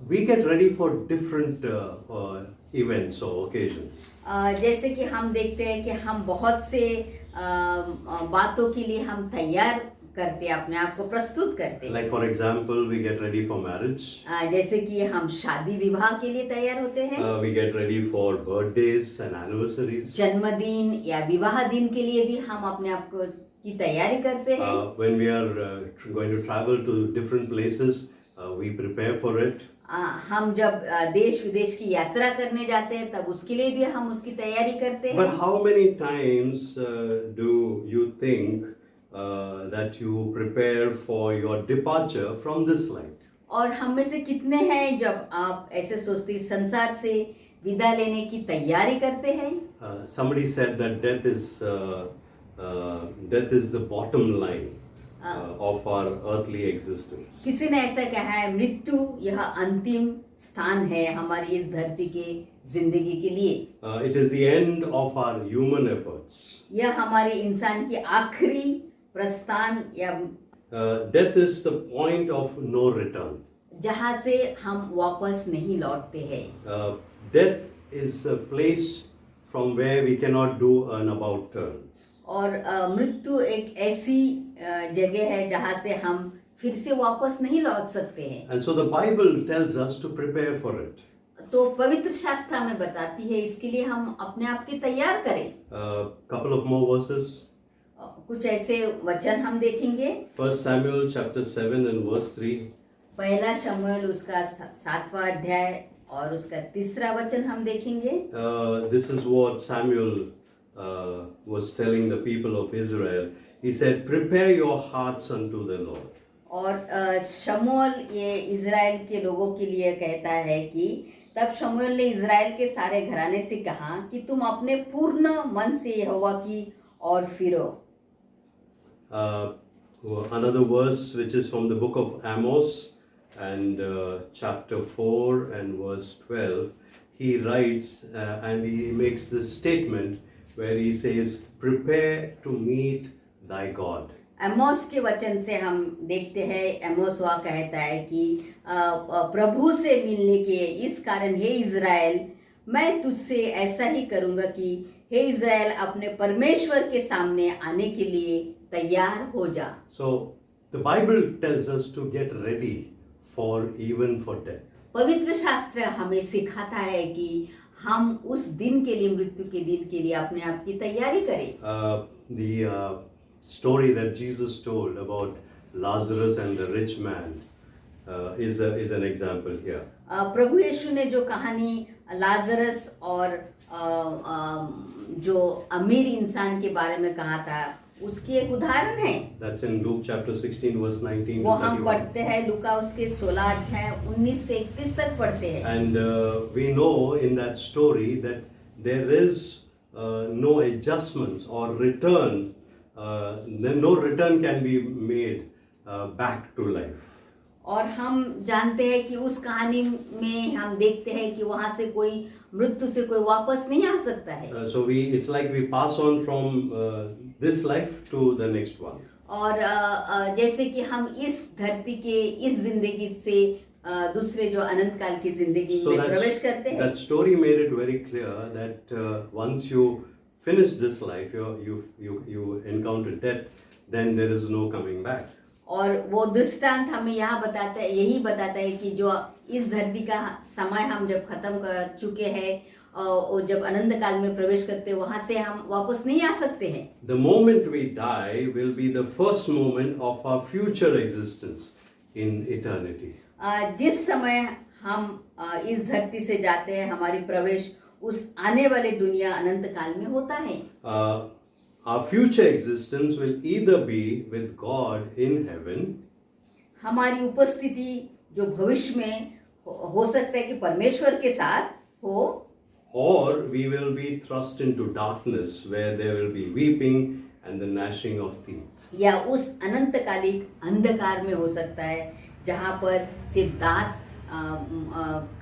Speaker 5: We get ready for different events or occasions.
Speaker 6: जैसे कि हम देखते हैं कि हम बहुत से बातों के लिए हम तैयार करते हैं, अपने आप को प्रस्तुत करते हैं।
Speaker 5: Like for example, we get ready for marriage.
Speaker 6: जैसे कि हम शादी विवाह के लिए तैयार होते हैं,
Speaker 5: We get ready for birthdays and anniversaries.
Speaker 6: जन्मदिन या विवाह दिन के लिए भी हम अपने आप को की तैयारी करते हैं।
Speaker 5: When we are going to travel to different places, we prepare for it.
Speaker 6: हम जब देश विदेश की यात्रा करने जाते हैं तब उसके लिए भी हम उसकी तैयारी करते हैं।
Speaker 5: But how many times do you think that you prepare for your departure from this life?
Speaker 6: और हम में से कितने हैं जब आप ऐसे सोचते हैं संसार से विदा लेने की तैयारी करते हैं?
Speaker 5: Somebody said that death is the bottom line of our earthly existence.
Speaker 6: किसी ने ऐसा कहा है, मृत्यु यह अंतिम स्थान है हमारी इस धरती के जिंदगी के लिए।
Speaker 5: It is the end of our human efforts.
Speaker 6: यह हमारे इंसान की आखिरी प्रस्थान या
Speaker 5: Death is the point of no return.
Speaker 6: जहाँ से हम वापस नहीं लौटते हैं।
Speaker 5: Death is a place from where we cannot do an about turn.
Speaker 6: और मृत्यु एक ऐसी जगह है जहाँ से हम फिर से वापस नहीं लौट सकते हैं।
Speaker 5: And so the Bible tells us to prepare for it.
Speaker 6: तो पवित्र शास्त्र हमें बताती है इसके लिए हम अपने आप की तैयार करें।
Speaker 5: Couple of more verses.
Speaker 6: कुछ ऐसे वचन हम देखेंगे।
Speaker 5: 1 Samuel chapter 7 and verse 3.
Speaker 6: पहला शमूएल उसका 7वां अध्याय और उसका 3रा वचन हम देखेंगे।
Speaker 5: This is what Samuel was telling the people of Israel. He said, prepare your hearts unto the Lord.
Speaker 6: और शमूएल ये इज़राइल के लोगों के लिए कहता है कि तब शमूएल ने इज़राइल के सारे घराने से कहा कि तुम अपने पूर्ण मन से यहोवा की ओर फिरो।
Speaker 5: Another verse which is from the book of Amos and chapter 4 and verse 12, he writes and he makes this statement where he says, "Prepare to meet thy God."
Speaker 6: Amos के वचन से हम देखते हैं, एमोस वह कहता है कि प्रभु से मिलने के इस कारण हे इज़राइल, मैं तुझसे ऐसा ही करूँगा कि हे इज़राइल अपने परमेश्वर के सामने आने के लिए तैयार हो जा।
Speaker 5: So the Bible tells us to get ready even for death.
Speaker 6: पवित्र शास्त्र हमें सिखाता है कि हम उस दिन के लिए, मृत्यु के दिन के लिए अपने आप की तैयारी करें।
Speaker 5: The story that Jesus told about Lazarus and the rich man is an example here.
Speaker 6: प्रभु यीशु ने जो कहानी लाजरस और जो अमीर इंसान के बारे में कहा था, उसकी एक उदाहरण है।
Speaker 5: That's in Luke chapter 16 verse 19
Speaker 6: वो
Speaker 5: to
Speaker 6: हम
Speaker 5: 31.
Speaker 6: पढ़ते हैं लूका उसके 16 अध्याय 19 से 31 तक पढ़ते हैं।
Speaker 5: And we know in that story that there is no adjustments or return, no return can be made back to life.
Speaker 6: और हम जानते हैं कि उस कहानी में हम देखते हैं कि वहाँ से कोई मृत्यु से कोई वापस नहीं आ सकता है।
Speaker 5: So it's like we pass on from this life to the next one.
Speaker 6: और जैसे कि हम इस धरती के इस जिंदगी से दूसरे जो अनंत काल की जिंदगी
Speaker 5: So
Speaker 6: में प्रवेश करते हैं।
Speaker 5: that story made it very clear that once you finish this life, you encounter death, then there is no coming back.
Speaker 6: और वो दृष्टांत हमें यही बताता है कि जो इस धरती का समय हम जब खत्म कर चुके हैं और जब अनंत काल में प्रवेश करते हैं, वहां से हम वापस नहीं आ सकते हैं।
Speaker 5: The moment we die will be the first moment of our future existence in eternity.
Speaker 6: जिस समय हम इस धरती से जाते हैं, हमारी प्रवेश उस आने वाले दुनिया अनंत काल में होता है।
Speaker 5: Our future existence will either be with God in heaven,
Speaker 6: हमारी उपस्थिति जो भविष्य में हो सकता है कि परमेश्वर के साथ हो,
Speaker 5: or we will be thrust into darkness where there will be weeping and the gnashing of teeth.
Speaker 6: या उस अनंतकालिक अंधकार में हो सकता है जहाँ पर सिर्फ दांत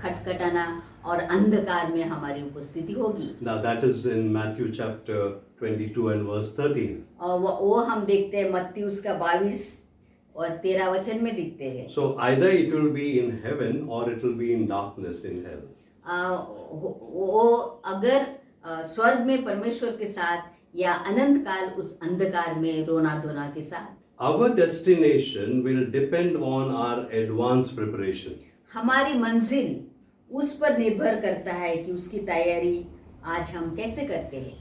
Speaker 6: खटखटाना और अंधकार में हमारी उपस्थिति होगी।
Speaker 5: Now that is in Matthew chapter 22 and verse 13.
Speaker 6: और वो हम देखते हैं मत्ती उसका 22 और 13 वचन में दिखते हैं।
Speaker 5: So either it will be in heaven or it will be in darkness in hell.
Speaker 6: वो अगर स्वर्ग में परमेश्वर के साथ या अनंत काल उस अंधकार में रोना धोना के साथ।
Speaker 5: Our destination will depend on our advanced preparation.
Speaker 6: हमारी मंजिल उस पर निर्भर करता है कि उसकी तैयारी आज हम कैसे करते हैं।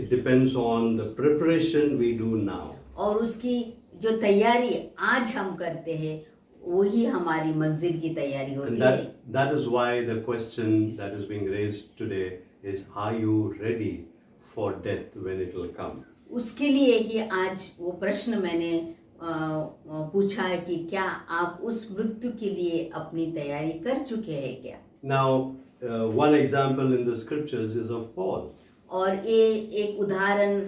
Speaker 5: It depends on the preparation we do now.
Speaker 6: और उसकी जो तैयारी आज हम करते हैं वही हमारी मंजिल की तैयारी होती
Speaker 5: And
Speaker 6: है।
Speaker 5: that is why the question that is being raised today is, are you ready for death when it will come?
Speaker 6: उसके लिए ही आज वो प्रश्न मैंने पूछा है कि क्या आप उस मृत्यु के लिए अपनी तैयारी कर चुके हैं क्या।
Speaker 5: Now, one example in the scriptures is of Paul.
Speaker 6: और ये एक उदाहरण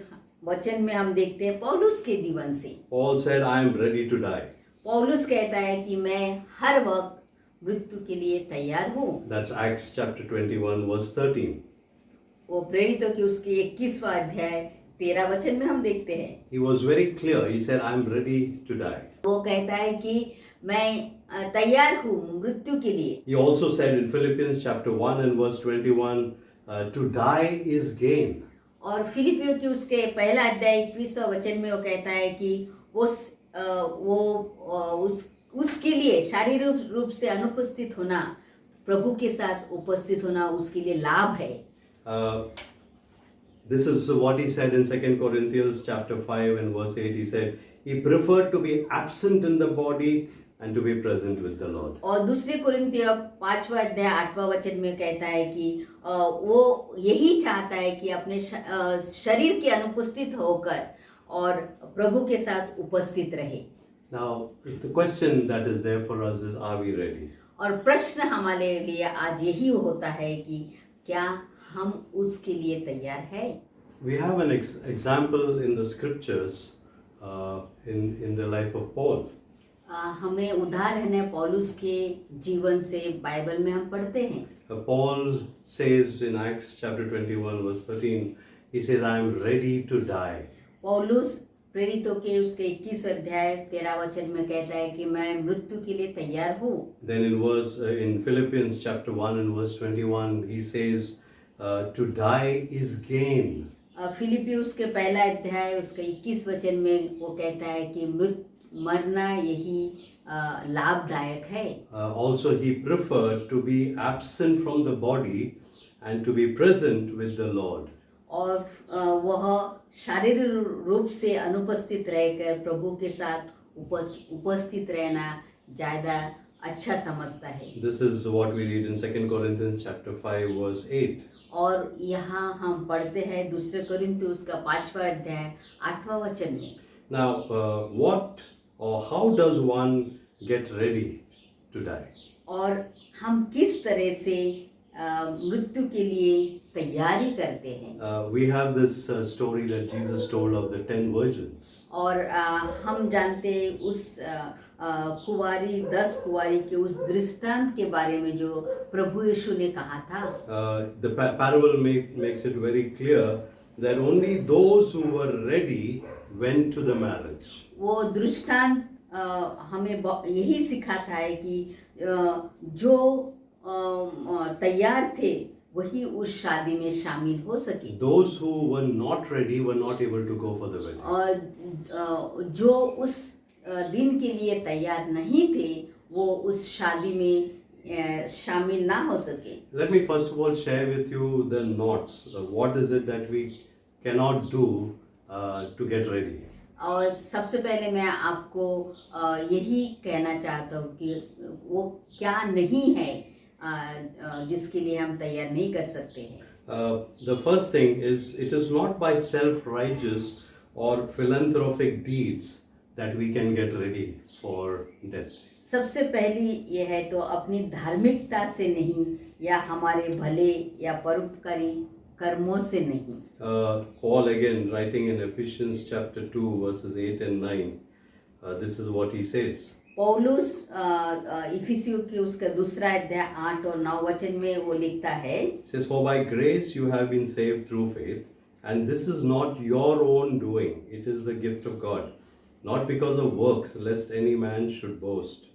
Speaker 6: वचन में हम देखते हैं पौलुस के जीवन से।
Speaker 5: Paul said, I am ready to die.
Speaker 6: पौलुस कहता है कि मैं हर वक्त मृत्यु के लिए तैयार हूँ।
Speaker 5: That's Acts chapter 21 verse 13.
Speaker 6: वो प्रेरितों की उसके 21वां अध्याय 13 वचन में हम देखते हैं।
Speaker 5: He was very clear. He said, I am ready to die.
Speaker 6: वो कहता है कि मैं तैयार हूँ मृत्यु के लिए।
Speaker 5: He also said in Philippians chapter 1 and verse 21, to die is gain.
Speaker 6: और फिलिपियों की उसके पहला अध्याय 21वां वचन में वो कहता है कि उसके लिए शारीरिक रूप से अनुपस्थित होना, प्रभु के साथ उपस्थित होना उसके लिए लाभ है।
Speaker 5: This is what he said in 2 Corinthians chapter 5 and verse 8. He said, he preferred to be absent in the body and to be present with the Lord.
Speaker 6: और दूसरे कुरिन्थियों 5वां अध्याय 8वां वचन में कहता है कि वो यही चाहता है कि अपने शरीर के अनुपस्थित होकर और प्रभु के साथ उपस्थित रहे।
Speaker 5: Now, the question that is there for us is, are we ready?
Speaker 6: और प्रश्न हमारे लिए आज यही होता है कि क्या हम उसके लिए तैयार हैं?
Speaker 5: We have an example in the scriptures in the life of Paul.
Speaker 6: हमें उदाहरण है पौलुस के जीवन से बाइबल में हम पढ़ते हैं।
Speaker 5: Paul says in Acts chapter 21 verse 13, he says, I am ready to die.
Speaker 6: पौलुस प्रेरितों के उसके 21 अध्याय 13 वचन में कहता है कि मैं मृत्यु के लिए तैयार हूँ।
Speaker 5: Then in Philippians chapter 1 and verse 21, he says, to die is gain.
Speaker 6: फिलिपियुस के पहला अध्याय उसके 21 वचन में वो कहता है कि मरना यही लाभदायक है।
Speaker 5: Also, he preferred to be absent from the body and to be present with the Lord.
Speaker 6: और वह शारीरिक रूप से अनुपस्थित रहकर प्रभु के साथ उपस्थित रहना ज़्यादा अच्छा समझता है।
Speaker 5: This is what we read in 2 Corinthians chapter 5 verse 8.
Speaker 6: और यहाँ हम पढ़ते हैं दूसरे कोरिन्थियुस का 5वां अध्याय 8वां वचन में।
Speaker 5: Now, what or how does one get ready to die?
Speaker 6: और हम किस तरह से मृत्यु के लिए तैयारी करते हैं।
Speaker 5: We have this story that Jesus told of the 10 virgins.
Speaker 6: और हम जानते हैं उस 10 कुंवारी के उस दृष्टांत के बारे में जो प्रभु यीशु ने कहा था।
Speaker 5: The parable makes it very clear that only those who were ready went to the marriage.
Speaker 6: वो दृष्टांत हमें यही सिखाता है कि जो तैयार थे वही उस शादी में शामिल हो सके।
Speaker 5: Those who were not ready were not able to go for the wedding.
Speaker 6: और जो उस दिन के लिए तैयार नहीं थे वो उस शादी में शामिल ना हो सके।
Speaker 5: Let me first of all share with you the nots. What is it that we cannot do to get ready?
Speaker 6: और सबसे पहले मैं आपको यही कहना चाहता हूँ कि वो क्या नहीं है जिसके लिए हम तैयार नहीं कर सकते हैं।
Speaker 5: The first thing is, it is not by self-righteous or philanthropic deeds that we can get ready for death.
Speaker 6: सबसे पहली ये है तो अपनी धार्मिकता से नहीं या हमारे भले या परोपकारी कर्मों से नहीं।
Speaker 5: Paul again writing in Ephesians chapter 2 verses 8 and 9, this is what he says.
Speaker 6: पौलुस इफिसियों के उसका दूसरा अध्याय 8 और 9 वचन में वो लिखता है,
Speaker 5: It says, for by grace you have been saved through faith, and this is not your own doing, it is the gift of God, not because of works, lest any man should boast.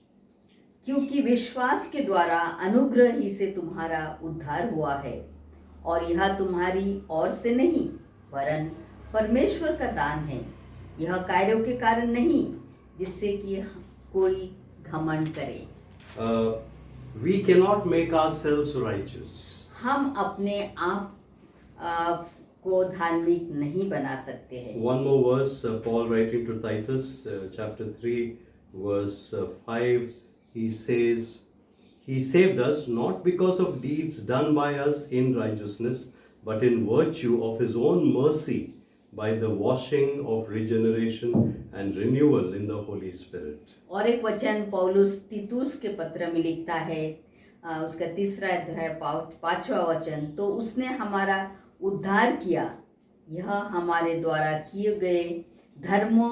Speaker 6: क्योंकि विश्वास के द्वारा अनुग्रह ही से तुम्हारा उद्धार हुआ है, और यह तुम्हारी ओर से नहीं वरन परमेश्वर का दान है, यह कार्यों के कारण नहीं जिससे कि कोई घमंड करे।
Speaker 5: We cannot make ourselves righteous.
Speaker 6: हम अपने आप को धार्मिक नहीं बना सकते हैं।
Speaker 5: One more verse, Paul writing to Titus, chapter 3, verse 5, he says, He saved us not because of deeds done by us in righteousness, but in virtue of His own mercy, by the washing of regeneration and renewal in the Holy Spirit.
Speaker 6: और एक वचन पौलुस तीतुस के पत्र में लिखता है, उसका 3रा अध्याय 5वां वचन, तो उसने हमारा उद्धार किया, यह हमारे द्वारा किए गए धर्मों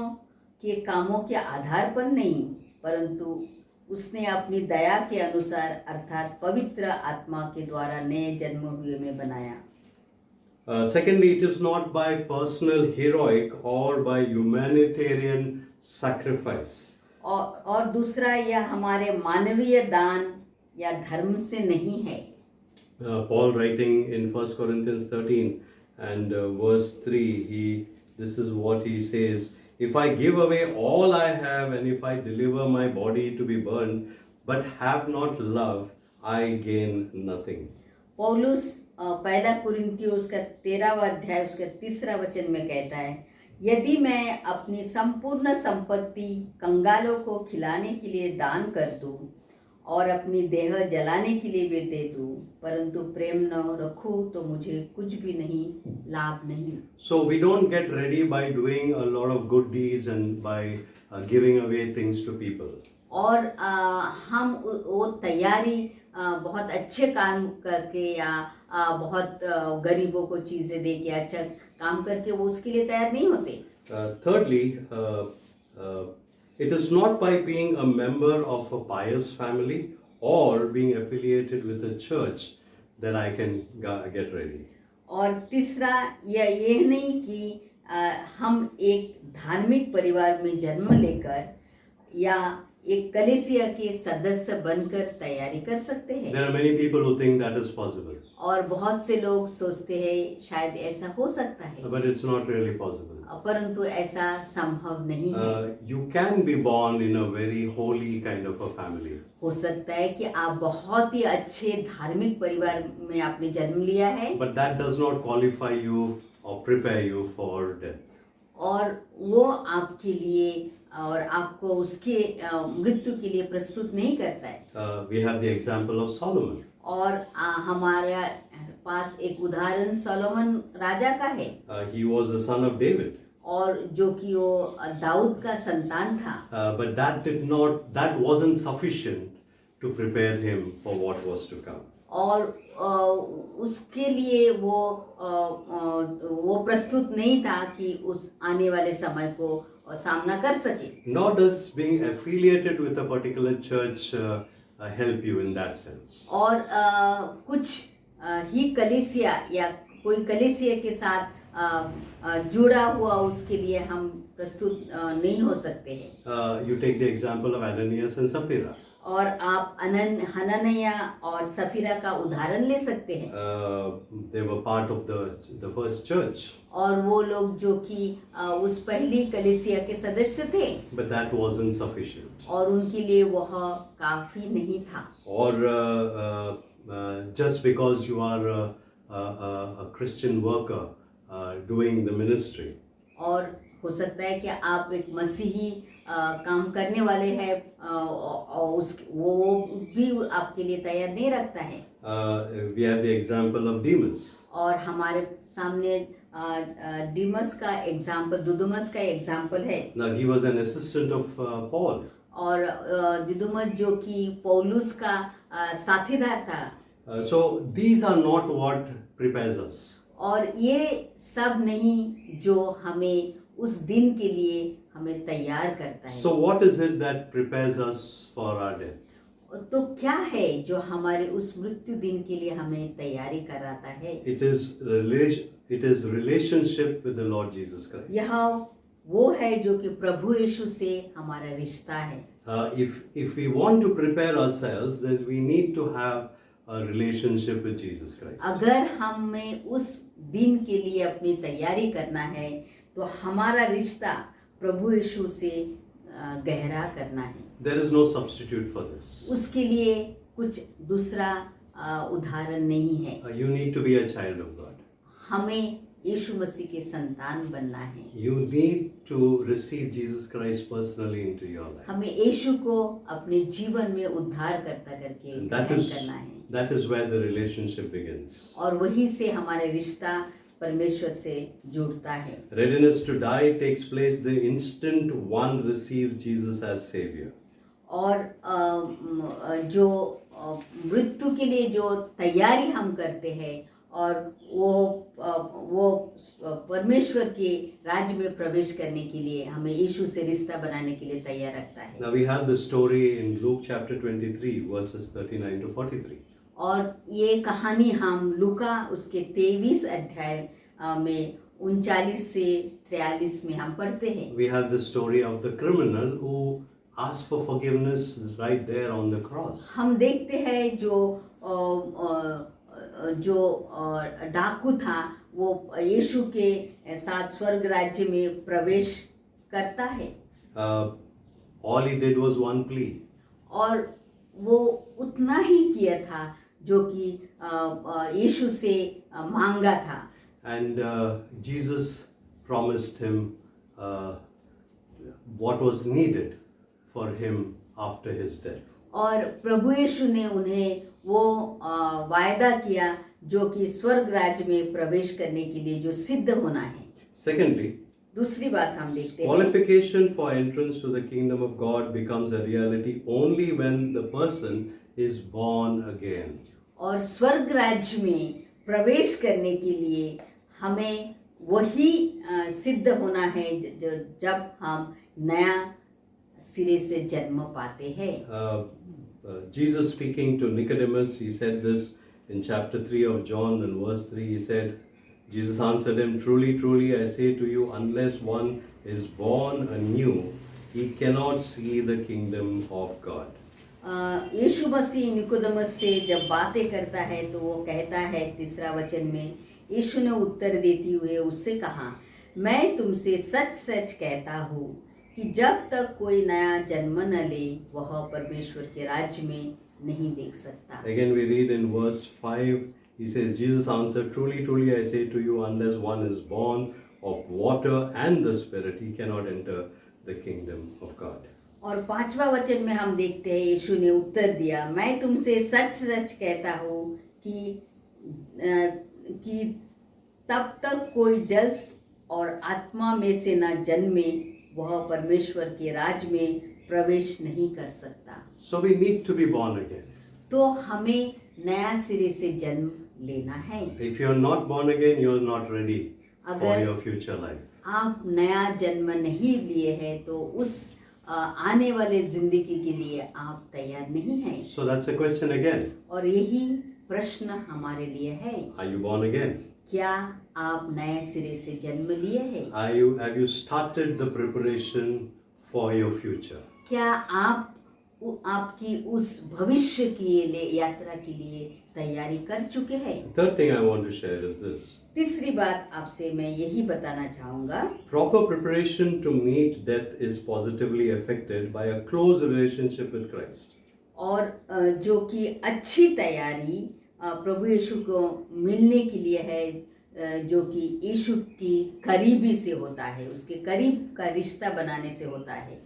Speaker 6: के कामों के आधार पर नहीं, परंतु उसने अपनी दया के अनुसार अर्थात पवित्र आत्मा के द्वारा नए जन्म हुए में बनाया।
Speaker 5: Secondly, it is not by personal heroic or by humanitarian sacrifice.
Speaker 6: और दूसरा यह हमारे मानवीय दान या धर्म से नहीं है।
Speaker 5: Paul writing in 1 Corinthians 13 and verse 3, this is what he says, if I give away all I have and if I deliver my body to be burned, but have not love, I gain nothing.
Speaker 6: पौलुस पहला कुरिन्थियों उसका 13वां अध्याय उसका 3रा वचन में कहता है, यदि मैं अपनी संपूर्ण संपत्ति कंगालों को खिलाने के लिए दान कर दूं और अपनी देह जलाने के लिए भी दे दूं, परंतु प्रेम न रखूं तो मुझे कुछ भी नहीं लाभ नहीं।
Speaker 5: So we don't get ready by doing a lot of good deeds and by giving away things to people.
Speaker 6: और हम वो तैयारी बहुत अच्छे काम करके या बहुत गरीबों को चीज़ें दे के अच्छा काम करके वो उसके लिए तैयार नहीं होते।
Speaker 5: Thirdly, it is not by being a member of a pious family or being affiliated with a church that I can get ready.
Speaker 6: और तीसरा ये नहीं कि हम एक धार्मिक परिवार में जन्म लेकर या एक कलीसिया के सदस्य बनकर तैयारी कर सकते हैं।
Speaker 5: There are many people who think that is possible,
Speaker 6: और बहुत से लोग सोचते हैं शायद ऐसा हो सकता है,
Speaker 5: but it's not really possible.
Speaker 6: परंतु ऐसा संभव नहीं है।
Speaker 5: You can be born in a very holy kind of a family,
Speaker 6: हो सकता है कि आप बहुत ही अच्छे धार्मिक परिवार में आपने जन्म लिया है,
Speaker 5: but that does not qualify you or prepare you for death.
Speaker 6: और वो आपके लिए और आपको उसके मृत्यु के लिए प्रस्तुत नहीं करता है।
Speaker 5: We have the example of Solomon.
Speaker 6: और हमारा पास एक उदाहरण सोलोमन राजा का है,
Speaker 5: He was the son of David,
Speaker 6: और जो कि वो दाऊद का संतान था,
Speaker 5: but that wasn't sufficient to prepare him for what was to come.
Speaker 6: और उसके लिए वो प्रस्तुत नहीं था कि उस आने वाले समय को सामना कर सके।
Speaker 5: Nor does being affiliated with a particular church help you in that sense.
Speaker 6: और कुछ ही कलीसिया या कोई कलीसिया के साथ जुड़ा हुआ उसके लिए हम प्रस्तुत नहीं हो सकते हैं।
Speaker 5: You take the example of Ananias and Sapphira.
Speaker 6: और आप हनन्याह और सफीरा का उदाहरण ले सकते हैं।
Speaker 5: They were part of the first church,
Speaker 6: और वो लोग जो कि उस पहली कलीसिया के सदस्य थे,
Speaker 5: but that wasn't sufficient.
Speaker 6: और उनके लिए वह काफी नहीं था।
Speaker 5: Or just because you are a Christian worker doing the ministry,
Speaker 6: और हो सकता है कि आप एक मसीही काम करने वाले हैं और वो भी आपके लिए तैयार नहीं रखता है।
Speaker 5: we have the example of Demas.
Speaker 6: और हमारे सामने डिमस का एग्जाम्पल, दुदुमस का एग्जाम्पल है।
Speaker 5: Now he was an assistant of Paul.
Speaker 6: और दिदुमस जो कि पौलुस का साथीदार था।
Speaker 5: So these are not what prepares us.
Speaker 6: और ये सब नहीं जो हमें उस दिन के लिए हमें तैयार करता है।
Speaker 5: So what is it that prepares us for our death?
Speaker 6: तो क्या है जो हमारे उस मृत्यु दिन के लिए हमें तैयारी कराता है?
Speaker 5: It is relationship with the Lord Jesus Christ.
Speaker 6: यह वो है जो कि प्रभु यीशु से हमारा रिश्ता है।
Speaker 5: If we want to prepare ourselves, then we need to have a relationship with Jesus Christ.
Speaker 6: अगर हमें उस दिन के लिए अपनी तैयारी करना है तो हमारा रिश्ता प्रभु यीशु से गहरा करना है।
Speaker 5: There is no substitute for this.
Speaker 6: उसके लिए कुछ दूसरा उदाहरण नहीं है।
Speaker 5: You need to be a child of God.
Speaker 6: हमें यीशु मसीह के संतान बनना है।
Speaker 5: You need to receive Jesus Christ personally into your life.
Speaker 6: हमें यीशु को अपने जीवन में उद्धार करता करके ग्रहण करना है।
Speaker 5: That is where the relationship begins.
Speaker 6: और वहीं से हमारे रिश्ता परमेश्वर से जुड़ता है।
Speaker 5: Readiness to die takes place the instant one receives Jesus as Savior.
Speaker 6: और जो मृत्यु के लिए जो तैयारी हम करते हैं और वो परमेश्वर के राज्य में प्रवेश करने के लिए हमें यीशु से रिश्ता बनाने के लिए तैयार रखता है।
Speaker 5: Now we have the story in Luke chapter 23 verses 39 to 43.
Speaker 6: और ये कहानी हम लूका उसके 23 अध्याय में 39 से 43 में हम पढ़ते हैं।
Speaker 5: We have the story of the criminal who asked for forgiveness right there on the cross.
Speaker 6: हम देखते हैं जो डाकू था वो यीशु के साथ स्वर्ग राज्य में प्रवेश करता है।
Speaker 5: All he did was one plea.
Speaker 6: और वो उतना ही किया था जो कि यीशु से मांगा था।
Speaker 5: And Jesus promised him what was needed for him after his death.
Speaker 6: और प्रभु यीशु ने उन्हें वो वायदा किया जो कि स्वर्ग राज्य में प्रवेश करने के लिए जो सिद्ध होना है।
Speaker 5: Secondly,
Speaker 6: दूसरी बात हम देखते हैं,
Speaker 5: qualification for entrance to the kingdom of God becomes a reality only when the person is born again.
Speaker 6: और स्वर्ग राज्य में प्रवेश करने के लिए हमें वही सिद्ध होना है जब हम नया सिरे से जन्म पाते हैं।
Speaker 5: Jesus speaking to Nicodemus, he said this in chapter 3 of John and verse 3, he said, Jesus answered him, Truly, truly, I say to you, unless one is born anew, he cannot see the kingdom of God.
Speaker 6: Yeshu Masih Nicodemus से जब बातें करता है तो वो कहता है 3 वचन में, यीशु ने उत्तर देते हुए उससे कहा, मैं तुमसे सच सच कहता हूँ कि जब तक कोई नया जन्म न ले वह परमेश्वर के राज्य में नहीं देख सकता।
Speaker 5: Again, we read in verse 5, he says, Jesus answered, Truly, truly, I say to you, unless one is born of water and the Spirit, he cannot enter the kingdom of God.
Speaker 6: और 5वां वचन में हम देखते हैं यीशु ने उत्तर दिया, मैं तुमसे सच सच कहता हूँ कि तब तक कोई जल और आत्मा में से न जन्मे वह परमेश्वर के राज्य में प्रवेश नहीं कर सकता।
Speaker 5: So we need to be born again.
Speaker 6: तो हमें नया सिरे से जन्म लेना है।
Speaker 5: If you are not born again, you are not ready for
Speaker 6: अगर
Speaker 5: your future life.
Speaker 6: आप नया जन्म नहीं लिए हैं तो उस आने वाले जिंदगी के लिए आप तैयार नहीं हैं।
Speaker 5: So that's a question again.
Speaker 6: और यही प्रश्न हमारे लिए है,
Speaker 5: Are you born again?
Speaker 6: क्या आप नए सिरे से जन्म लिए हैं?
Speaker 5: Have you started the preparation for your future?
Speaker 6: क्या आप आपकी उस भविष्य के लिए यात्रा के लिए तैयारी कर चुके हैं?
Speaker 5: Third thing I want to share is this.
Speaker 6: तीसरी बात आपसे मैं यही बताना चाहूँगा,
Speaker 5: Proper preparation to meet death is positively affected by a close relationship with Christ.
Speaker 6: और जो कि अच्छी तैयारी प्रभु यीशु को मिलने के लिए है, जो कि यीशु की करीबी से होता है, उसके करीब का रिश्ता बनाने से होता है।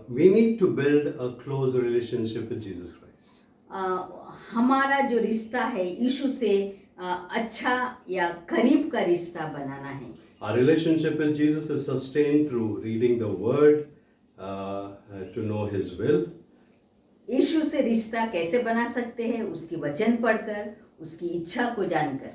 Speaker 5: We need to build a close relationship with Jesus Christ.
Speaker 6: हमारा जो रिश्ता है यीशु से अच्छा या करीब का रिश्ता बनाना है।
Speaker 5: Our relationship with Jesus is sustained through reading the Word to know His will.
Speaker 6: यीशु से रिश्ता कैसे बना सकते हैं? उसकी वचन पढ़कर, उसकी इच्छा को जानकर,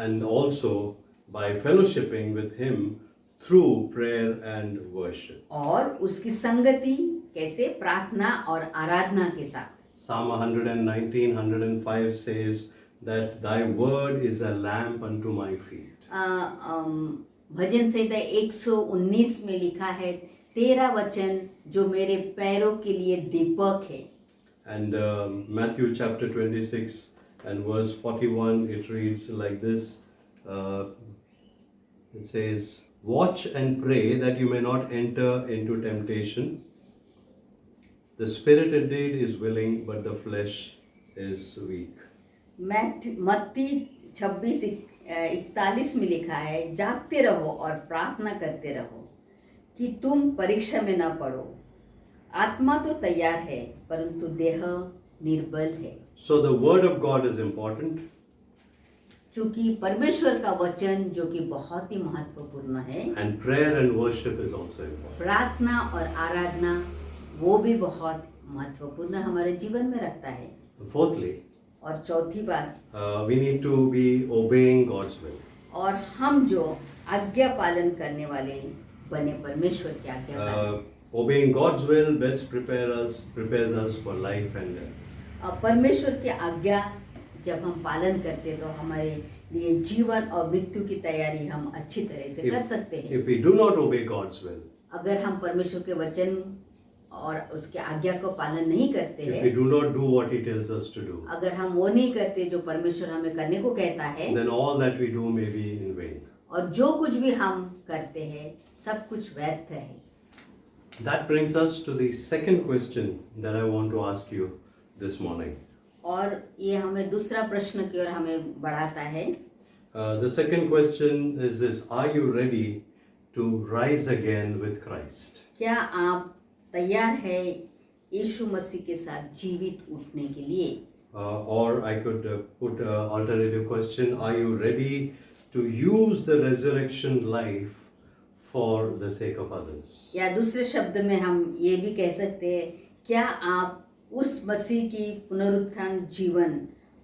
Speaker 5: and also by fellowshipping with Him through prayer and worship.
Speaker 6: और उसकी संगति कैसे? प्रार्थना और आराधना के साथ।
Speaker 5: Psalm 119, 105 says that Thy word is a lamp unto my feet.
Speaker 6: भजन संहिता 119 में लिखा है, तेरा वचन जो मेरे पैरों के लिए दीपक है।
Speaker 5: And Matthew chapter 26 and verse 41, it reads like this. It says, Watch and pray that you may not enter into temptation. The spirit indeed is willing, but the flesh is weak.
Speaker 6: मत्ती 26:41 में लिखा है, जागते रहो और प्रार्थना करते रहो कि तुम परीक्षा में न पड़ो। आत्मा तो तैयार है परंतु देह निर्बल है।
Speaker 5: So the word of God is important.
Speaker 6: क्योंकि परमेश्वर का वचन जो कि बहुत ही महत्वपूर्ण है,
Speaker 5: And prayer and worship is also important.
Speaker 6: प्रार्थना और आराधना वो भी बहुत महत्वपूर्ण हमारे जीवन में रखता है।
Speaker 5: Fourthly,
Speaker 6: और चौथी बात,
Speaker 5: we need to be obeying God's will.
Speaker 6: और हम जो आज्ञा पालन करने वाले बने, परमेश्वर की आज्ञा पालन।
Speaker 5: Obeying God's will best prepares us for life and death.
Speaker 6: परमेश्वर की आज्ञा जब हम पालन करते तो हमारे लिए जीवन और मृत्यु की तैयारी हम अच्छी तरह से कर सकते हैं।
Speaker 5: If we do not obey God's will,
Speaker 6: अगर हम परमेश्वर के वचन और उसके आज्ञा को पालन नहीं करते
Speaker 5: if we
Speaker 6: हैं,
Speaker 5: do not do what He tells us to do,
Speaker 6: अगर हम वो नहीं करते जो परमेश्वर हमें करने को कहता है,
Speaker 5: then all that we do may be in vain.
Speaker 6: और जो कुछ भी हम करते हैं सब कुछ व्यर्थ है।
Speaker 5: That brings us to the second question that I want to ask you this morning.
Speaker 6: और ये हमें दूसरा प्रश्न की ओर हमें बढ़ाता है।
Speaker 5: The second question is this: Are you ready to rise again with Christ?
Speaker 6: क्या आप तैयार है यीशु मसीह के साथ जीवित उठने के लिए?
Speaker 5: Or I could put an alternative question: Are you ready to use the resurrection life for the sake of others?
Speaker 6: या दूसरे शब्द में हम ये भी कह सकते हैं, क्या आप उस मसीह की पुनरुत्थान जीवन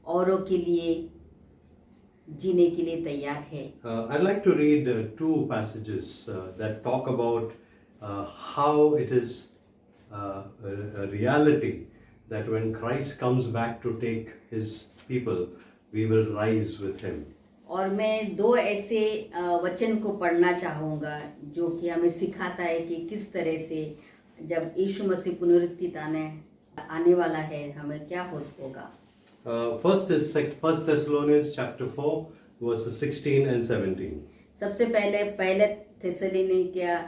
Speaker 6: औरों के लिए जीने के लिए तैयार है?
Speaker 5: I'd like to read two passages that talk about how it is a reality that when Christ comes back to take His people, we will rise with Him.
Speaker 6: और मैं दो ऐसे वचन को पढ़ना चाहूँगा जो कि हमें सिखाता है कि किस तरह से जब यीशु मसीह पुनरुत्थित आने वाला है हमें क्या होगा।
Speaker 5: First is 1 Thessalonians chapter 4, verses 16 and 17.
Speaker 6: सबसे पहले थिस्सलुनीकियों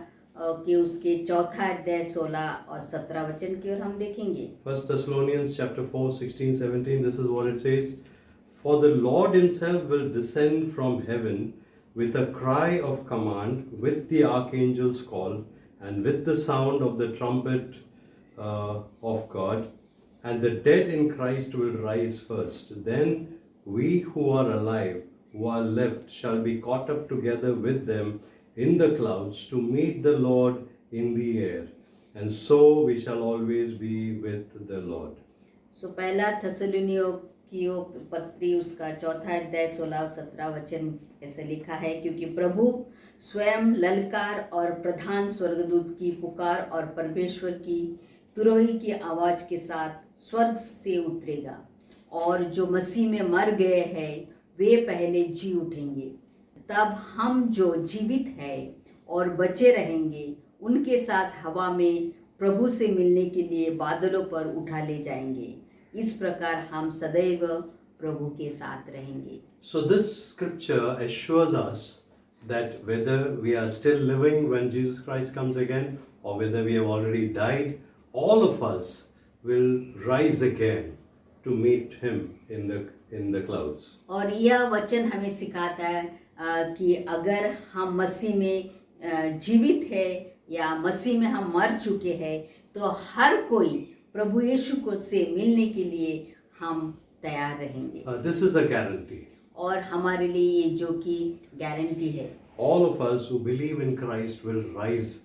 Speaker 6: कि उसके चौथा अध्याय 16 और 17 वचन की ओर हम देखेंगे।
Speaker 5: 1 Thessalonians chapter 4, 16, 17, this is what it says. For the Lord himself will descend from heaven with a cry of command, with the archangel's call, and with the sound of the trumpet of God, and the dead in Christ will rise first. Then we who are alive, who are left, shall be caught up together with them in the clouds to meet the Lord in the air, and so we shall always be with the Lord.
Speaker 6: सो पहला थिस्सलुनीकियों पत्री उसका चौथा अध्याय 16 और 17 वचन ऐसे लिखा है, क्योंकि प्रभु स्वयं ललकार और प्रधान स्वर्गदूत की पुकार और परमेश्वर की तुरही की आवाज के साथ स्वर्ग से उतरेगा, और जो मसीह में मर गए हैं वे पहले जी उठेंगे। तब हम जो जीवित हैं और बचे रहेंगे उनके साथ हवा में प्रभु से मिलने के लिए बादलों पर उठा ले जाएंगे। इस प्रकार हम सदैव प्रभु के साथ रहेंगे।
Speaker 5: So this scripture assures us that whether we are still living when Jesus Christ comes again or whether we have already died, all of us will rise again to meet him in the clouds.
Speaker 6: और यह वचन हमें सिखाता है कि अगर हम मसीह में जीवित है या मसीह में हम मर चुके हैं तो हर कोई प्रभु यीशु को से मिलने के लिए हम तैयार रहेंगे।
Speaker 5: This is a guarantee.
Speaker 6: और हमारे लिए ये जो कि गारंटी है।
Speaker 5: All of us who believe in Christ will rise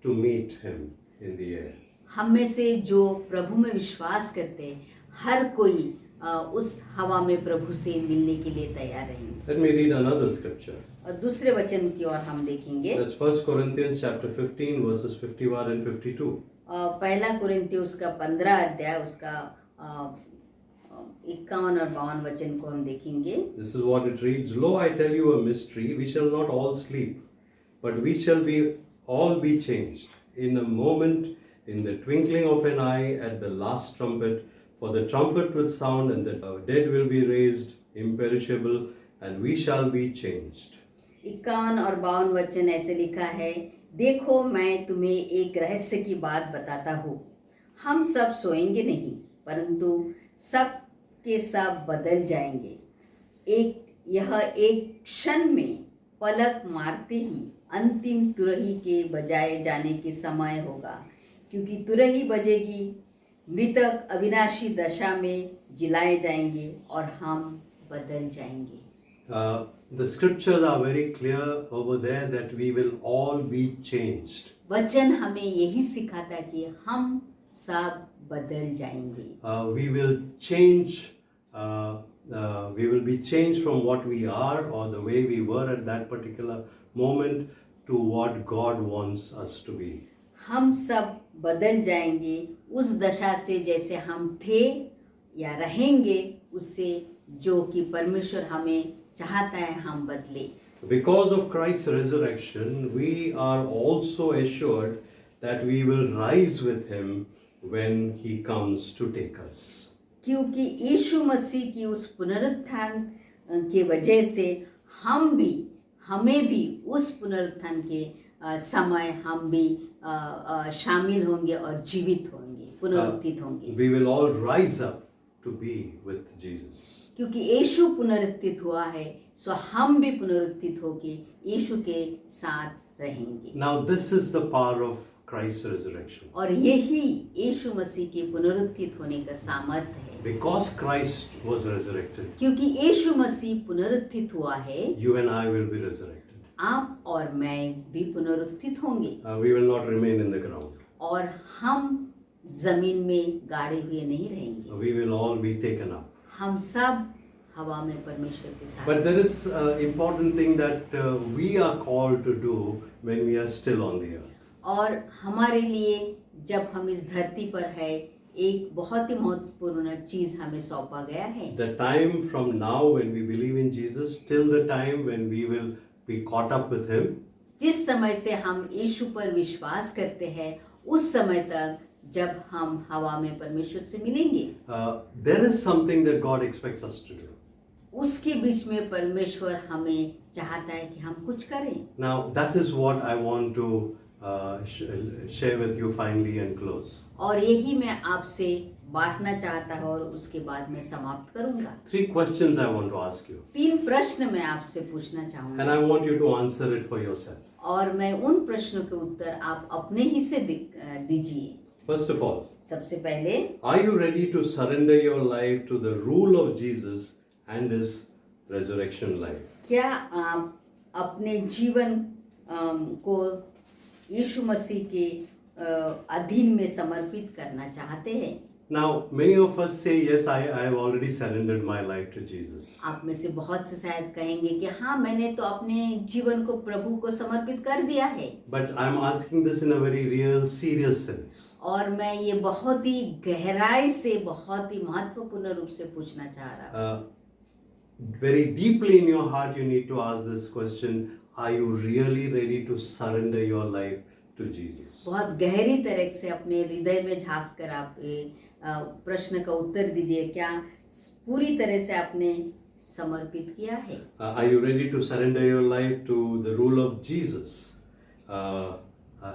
Speaker 5: to meet him in the air.
Speaker 6: हम में से जो प्रभु में विश्वास करते हैं हर कोई उस हवा में प्रभु से मिलने के लिए तैयार रहेंगे।
Speaker 5: Let me read another scripture.
Speaker 6: और दूसरे वचन की ओर हम देखेंगे।
Speaker 5: That's 1 Corinthians chapter 15 verses 51 and 52.
Speaker 6: पहला कुरिन्थियों उसका 15 अध्याय उसका 51 और 52 वचन को हम देखेंगे।
Speaker 5: This is what it reads. Lo, I tell you a mystery. We shall not all sleep, but we shall all be changed in a moment, in the twinkling of an eye, at the last trumpet. For the trumpet will sound, and the dead will be raised imperishable, and we shall be changed.
Speaker 6: 51 और 52 वचन ऐसे लिखा है, देखो मैं तुम्हें एक रहस्य की बात बताता हूँ। हम सब सोएंगे नहीं, परंतु सब के सब बदल जाएंगे। यह एक क्षण में पलक मारते ही अंतिम तुरही के बजाए जाने के समय होगा, क्योंकि तुरही बजेगी, मृतक अविनाशी दशा में जिलाए जाएंगे और हम बदल जाएंगे।
Speaker 5: The scriptures are very clear over there that we will all be changed.
Speaker 6: वचन हमें यही सिखाता है कि हम सब बदल जाएंगे।
Speaker 5: We will change. We will be changed from what we are or the way we were at that particular moment to what God wants us to be.
Speaker 6: हम सब बदल जाएंगे उस दशा से जैसे हम थे या रहेंगे उससे जो कि परमेश्वर हमें चाहता है हम बदले।
Speaker 5: Because of Christ's resurrection, we are also assured that we will rise with him when he comes to take us.
Speaker 6: क्योंकि यीशु मसीह की उस पुनरुत्थान के वजह से हमें भी उस पुनरुत्थान के समय हम भी शामिल होंगे और जीवित होंगे, पुनरुत्थित होंगे।
Speaker 5: We will all rise up to be with Jesus.
Speaker 6: क्योंकि यीशु पुनरुत्थित हुआ है, सो हम भी पुनरुत्थित होके यीशु के साथ रहेंगे।
Speaker 5: Now this is the power of Christ's resurrection.
Speaker 6: और यही यीशु मसीह के पुनरुत्थित होने का सामर्थ्य है।
Speaker 5: Because Christ was resurrected,
Speaker 6: क्योंकि यीशु मसीह पुनरुत्थित हुआ है,
Speaker 5: you and I will be resurrected.
Speaker 6: आप और मैं भी पुनरुत्थित होंगे।
Speaker 5: We will not remain in the ground.
Speaker 6: और हम जमीन में गाड़े हुए नहीं रहेंगे।
Speaker 5: We will all be taken up.
Speaker 6: हम सब हवा में परमेश्वर के साथ।
Speaker 5: But there is an important thing that we are called to do when we are still on the earth.
Speaker 6: और हमारे लिए जब हम इस धरती पर है एक बहुत ही महत्वपूर्ण चीज हमें सौंपा गया है।
Speaker 5: The time from now when we believe in Jesus till the time when we will be caught up with Him,
Speaker 6: जिस समय से हम यीशु पर विश्वास करते हैं उस समय तक जब हम हवा में परमेश्वर से मिलेंगे,
Speaker 5: there is something that God expects us to do.
Speaker 6: उसके बीच में परमेश्वर हमें चाहता है कि हम कुछ करें।
Speaker 5: Now, that is what I want to share with you finally and close.
Speaker 6: और यही मैं आपसे बांटना चाहता हूँ और उसके बाद मैं समाप्त करूंगा।
Speaker 5: 3 questions I want to ask you,
Speaker 6: 3 प्रश्न मैं आपसे पूछना
Speaker 5: and
Speaker 6: चाहूंगा
Speaker 5: I want you to answer it for yourself.
Speaker 6: और मैं उन प्रश्नों के उत्तर आप अपने ही से दीजिए।
Speaker 5: First of all,
Speaker 6: सबसे पहले,
Speaker 5: are you ready to surrender your life to the rule of Jesus and His resurrection life?
Speaker 6: क्या आप अपने जीवन को यीशु मसीह के अधीन में समर्पित करना चाहते हैं?
Speaker 5: Now, many of us say, yes, I have already surrendered my life to Jesus.
Speaker 6: आप में से बहुत से शायद कहेंगे कि हाँ, मैंने तो अपने जीवन को प्रभु को समर्पित कर दिया है।
Speaker 5: But I'm asking this in a very real, serious sense.
Speaker 6: और मैं ये बहुत ही गहराई से, बहुत ही महत्वपूर्ण रूप से पूछना चाह रहा हूँ।
Speaker 5: Very deeply in your heart, you need to ask this question: are you really ready to surrender your life to Jesus?
Speaker 6: बहुत गहरी तरह से अपने हृदय में झांक कर आप प्रश्न का उत्तर दीजिए, क्या पूरी तरह से आपने समर्पित किया है?
Speaker 5: Are you ready to surrender your life to the rule of Jesus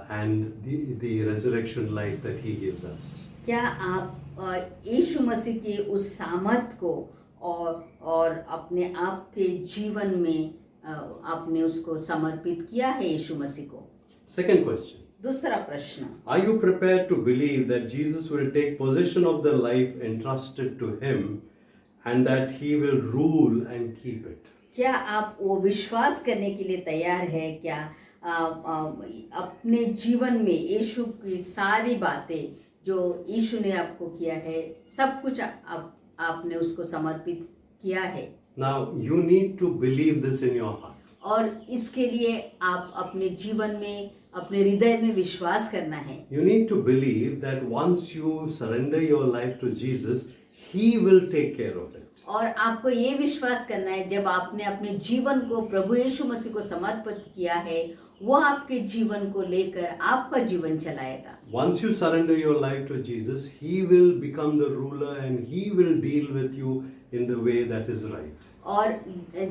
Speaker 5: and the resurrection life that He gives us?
Speaker 6: क्या आप यीशु मसीह के उस सामर्थ को और अपने आप के जीवन में आपने उसको समर्पित किया है यीशु मसीह को?
Speaker 5: Second question:
Speaker 6: दूसरा प्रश्न,
Speaker 5: are you prepared to believe that Jesus will take possession of the life entrusted to Him and that He will rule and keep it?
Speaker 6: क्या आप वो विश्वास करने के लिए तैयार है क्या अपने जीवन में यीशु की सारी बातें जो यीशु ने आपको किया है, सब कुछ आपने उसको समर्पित किया है?
Speaker 5: Now, you need to believe this in your heart.
Speaker 6: और इसके लिए आप अपने जीवन में, अपने हृदय में विश्वास करना है।
Speaker 5: You need to believe that once you surrender your life to Jesus, He will take care of it.
Speaker 6: और आपको ये विश्वास करना है, जब आपने अपने जीवन को प्रभु यीशु मसीह को समर्पित किया है, वो आपके जीवन को लेकर आपका जीवन चलाएगा।
Speaker 5: Once you surrender your life to Jesus, He will become the ruler and He will deal with you in the way that is right.
Speaker 6: और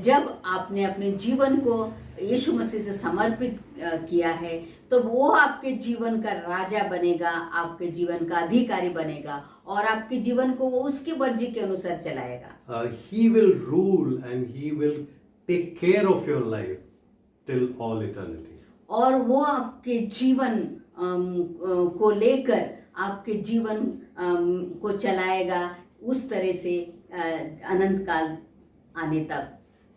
Speaker 6: जब आपने अपने जीवन को यीशु मसीह से समर्पित किया है, तो वो आपके जीवन का राजा बनेगा, आपके जीवन का अधिकारी बनेगा और आपके जीवन को वो उसके मर्जी के अनुसार चलाएगा।
Speaker 5: He will rule and He will take care of your life till all eternity.
Speaker 6: और वो आपके जीवन को लेकर आपके जीवन को चलाएगा उस तरह से अनंत काल आने तक।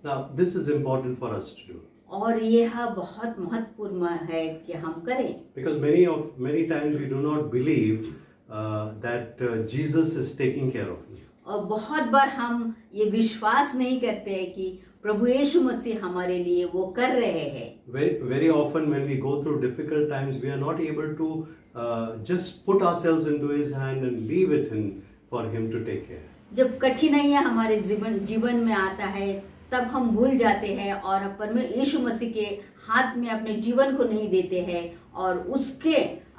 Speaker 5: Now, this is important for us to do.
Speaker 6: और यह बहुत महत्वपूर्ण है कि हम करें,
Speaker 5: Because many times we do not believe that Jesus is taking care of me.
Speaker 6: और बहुत बार हम ये विश्वास नहीं करते हैं कि प्रभु यीशु मसीह हमारे लिए वो कर रहे हैं।
Speaker 5: Very often when we go through difficult times, we are not able to just put ourselves into His hand and leave it for Him to take care.
Speaker 6: जब कठिनाइयाँ हमारे जीवन में आता है, तब हम भूल जाते हैं और यीशु मसीह के हाथ में अपने जीवन को नहीं देते हैं और उसके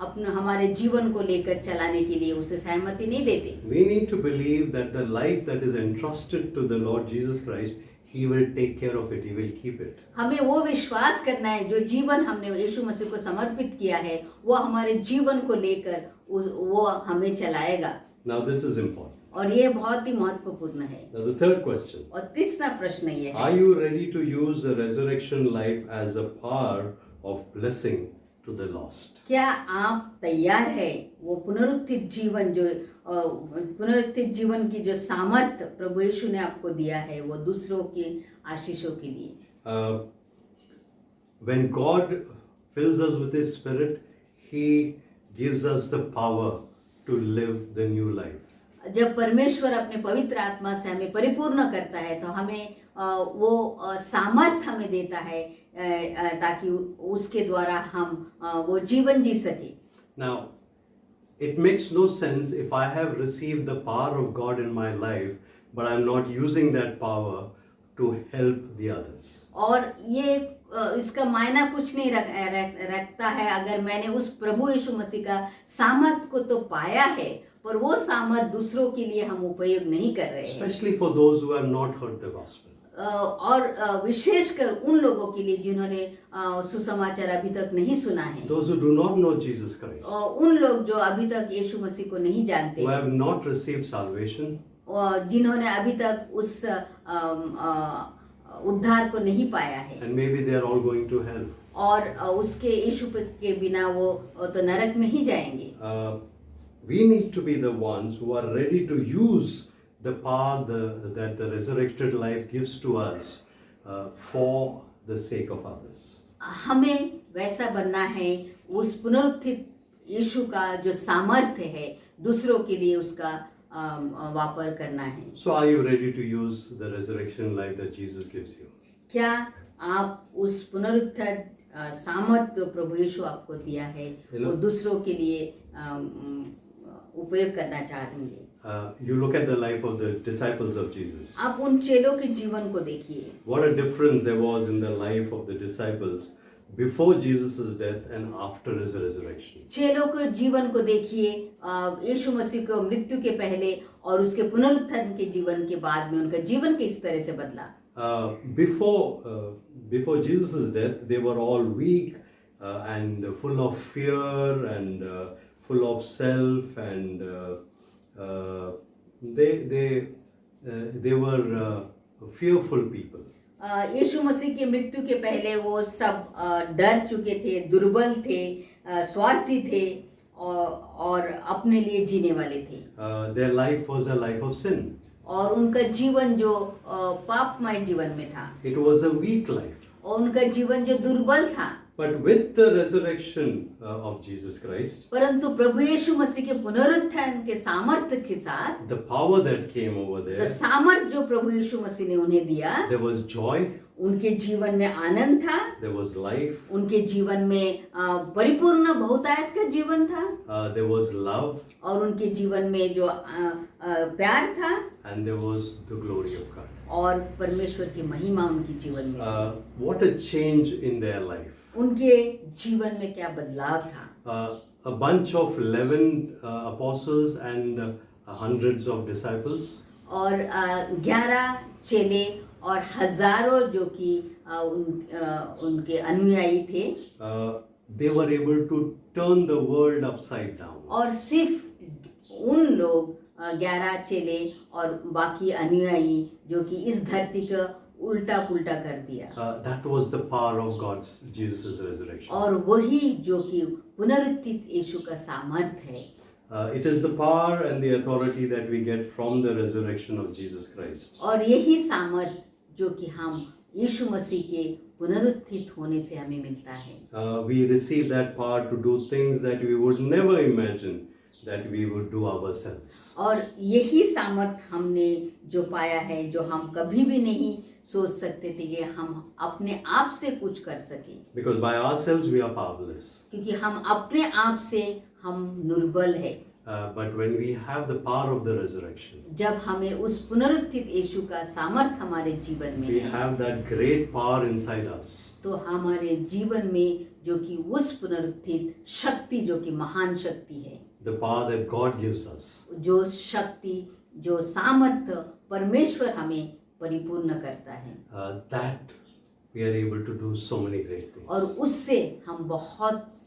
Speaker 6: अपने हमारे जीवन को लेकर चलाने के लिए उसे सहमति नहीं देते।
Speaker 5: We need to believe that the life that is entrusted to the Lord Jesus Christ, He will take care of it, He will keep it.
Speaker 6: हमें वो विश्वास करना है, जो जीवन हमने यीशु मसीह को समर्पित किया है, वो हमारे जीवन को लेकर वो हमें चलाएगा।
Speaker 5: Now this is important.
Speaker 6: और ये बहुत ही महत्वपूर्ण है।
Speaker 5: Now the third question:
Speaker 6: और तीसरा प्रश्न ये
Speaker 5: are
Speaker 6: है,
Speaker 5: you ready to use the resurrection life as a power of blessing to the lost?
Speaker 6: क्या आप तैयार है वो पुनरुत्थित जीवन की जो सामर्थ प्रभु यीशु ने आपको दिया है, वो दूसरों की आशीषों के लिए?
Speaker 5: When God fills us with His Spirit, He gives us the power to live the new life.
Speaker 6: जब परमेश्वर अपने पवित्र आत्मा से हमें परिपूर्ण करता है, तो हमें वो सामर्थ हमें देता है ताकि उसके द्वारा हम वो जीवन जी सके।
Speaker 5: Now, it makes no sense if I have received the power of God in my life, but I'm not using that power to help the others.
Speaker 6: और ये इसका मायना कुछ नहीं रखता है अगर मैंने उस प्रभु यीशु मसीह का सामर्थ को तो पाया है पर वो सामर्थ दूसरों के लिए हम उपयोग नहीं कर रहे हैं,
Speaker 5: Especially for those who have not heard the gospel.
Speaker 6: और विशेषकर उन लोगों के लिए जिन्होंने सुसमाचार अभी तक नहीं सुना है,
Speaker 5: Those who do not know Jesus Christ,
Speaker 6: और उन लोग जो अभी तक यीशु मसीह को नहीं जानते,
Speaker 5: who have not received salvation,
Speaker 6: और जिन्होंने अभी तक उस उद्धार को नहीं पाया है,
Speaker 5: and maybe they are all going to hell.
Speaker 6: और उसके यीशु के बिना वो तो नरक में ही जाएंगे.
Speaker 5: We need to be the ones who are ready to use the power that the resurrected life gives to us for the sake of others.
Speaker 6: हमें वैसा बनना है, उस पुनरुत्थित यीशु का जो सामर्थ्य है दूसरों के लिए उसका वापर करना है.
Speaker 5: So are you ready to use the resurrection life that Jesus gives you?
Speaker 6: क्या आप उस पुनरुत्थित सामर्थ्य जो प्रभु यीशु आपको दिया है वो दूसरों के लिए उपयोग करना चाहेंगे?
Speaker 5: You look at the life of the disciples of Jesus.
Speaker 6: आप उन चेलों के जीवन को देखिए.
Speaker 5: What a difference there was in the life of the disciples before Jesus' death and after his resurrection.
Speaker 6: चेलों के जीवन को देखिए, यीशु मसीह को मृत्यु के पहले और उसके पुनरुत्थान के जीवन के बाद में उनका जीवन किस तरह से बदला.
Speaker 5: Before Jesus' death, they were all weak and full of fear and full of self, and they were fearful people.
Speaker 6: यीशु मसीह की मृत्यु के पहले वो सब डर चुके थे, दुर्बल थे, स्वार्थी थे और अपने लिए जीने वाले थे.
Speaker 5: Their life was a life of sin.
Speaker 6: और उनका जीवन जो पापमय जीवन में था.
Speaker 5: It was a weak life.
Speaker 6: और उनका जीवन जो दुर्बल था.
Speaker 5: But with the resurrection of Jesus Christ,
Speaker 6: परंतु प्रभु यीशु मसीह के पुनरुत्थान के सामर्थ्य के साथ,
Speaker 5: the power that came over there,
Speaker 6: सामर्थ्य जो प्रभु यीशु मसीह ने उन्हें दिया,
Speaker 5: there was joy,
Speaker 6: उनके जीवन में आनंद था,
Speaker 5: there was life,
Speaker 6: उनके जीवन में परिपूर्ण बहुतायत का जीवन था,
Speaker 5: there was love,
Speaker 6: और उनके जीवन में जो प्यार था,
Speaker 5: and there was the glory of God.
Speaker 6: और परमेश्वर की महिमा उनके जीवन में.
Speaker 5: What a change in their life.
Speaker 6: उनके जीवन में क्या बदलाव था.
Speaker 5: A bunch of 11 apostles and hundreds of disciples.
Speaker 6: और 11 चेले और हजारों जो कि उनके अनुयायी थे.
Speaker 5: They were able to turn the world upside down.
Speaker 6: और सिर्फ उन लोग 11 चेले और बाकी अनुयायी जो कि इस धरती का उल्टा पुल्टा कर दिया.
Speaker 5: That was the power of God's Jesus' resurrection.
Speaker 6: और वही जो कि पुनरुत्थित यीशु का सामर्थ्य है.
Speaker 5: It is the power and the authority that we get from the resurrection of Jesus Christ.
Speaker 6: और यही सामर्थ्य जो कि हम यीशु मसीह के पुनरुत्थित होने से हमें मिलता है.
Speaker 5: We receive that power to do things that we would never imagine that we would do ourselves.
Speaker 6: और यही सामर्थ्य हमने जो पाया है जो हम कभी भी नहीं सोच सकते थे कि हम अपने आप से कुछ कर सके.
Speaker 5: Because by ourselves we are powerless.
Speaker 6: क्योंकि हम अपने आप से हम निर्बल है.
Speaker 5: But when we have the power of the resurrection,
Speaker 6: जब हमें उस पुनरुत्थित यीशु का सामर्थ्य हमारे जीवन में
Speaker 5: we
Speaker 6: है,
Speaker 5: have that great power inside us.
Speaker 6: तो हमारे जीवन में जो कि उस पुनरुत्थित शक्ति जो कि महान शक्ति है,
Speaker 5: The power that God gives us.
Speaker 6: जो शक्ति जो सामर्थ्य परमेश्वर हमें परिपूर्ण करता है,
Speaker 5: That we are able to do so many great things.
Speaker 6: और उससे हम बहुत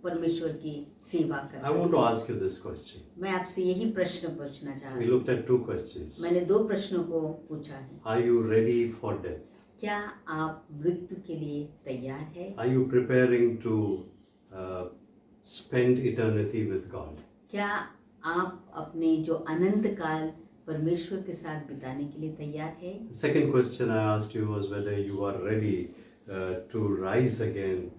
Speaker 6: परमेश्वर की सेवा कर
Speaker 5: I want
Speaker 6: सकते
Speaker 5: to
Speaker 6: हैं.
Speaker 5: ask you this question.
Speaker 6: मैं आपसे यही प्रश्न पूछना
Speaker 5: We
Speaker 6: चाहती हूँ.
Speaker 5: looked at 2 questions.
Speaker 6: मैंने 2 प्रश्नों को पूछा है.
Speaker 5: Are you ready for death?
Speaker 6: क्या आप मृत्यु के लिए तैयार है?
Speaker 5: Are you preparing to spend eternity with God?
Speaker 6: क्या आप अपने जो अनंत काल परमेश्वर के साथ बिताने के लिए तैयार है?
Speaker 5: The second question I asked you was whether you are ready to rise again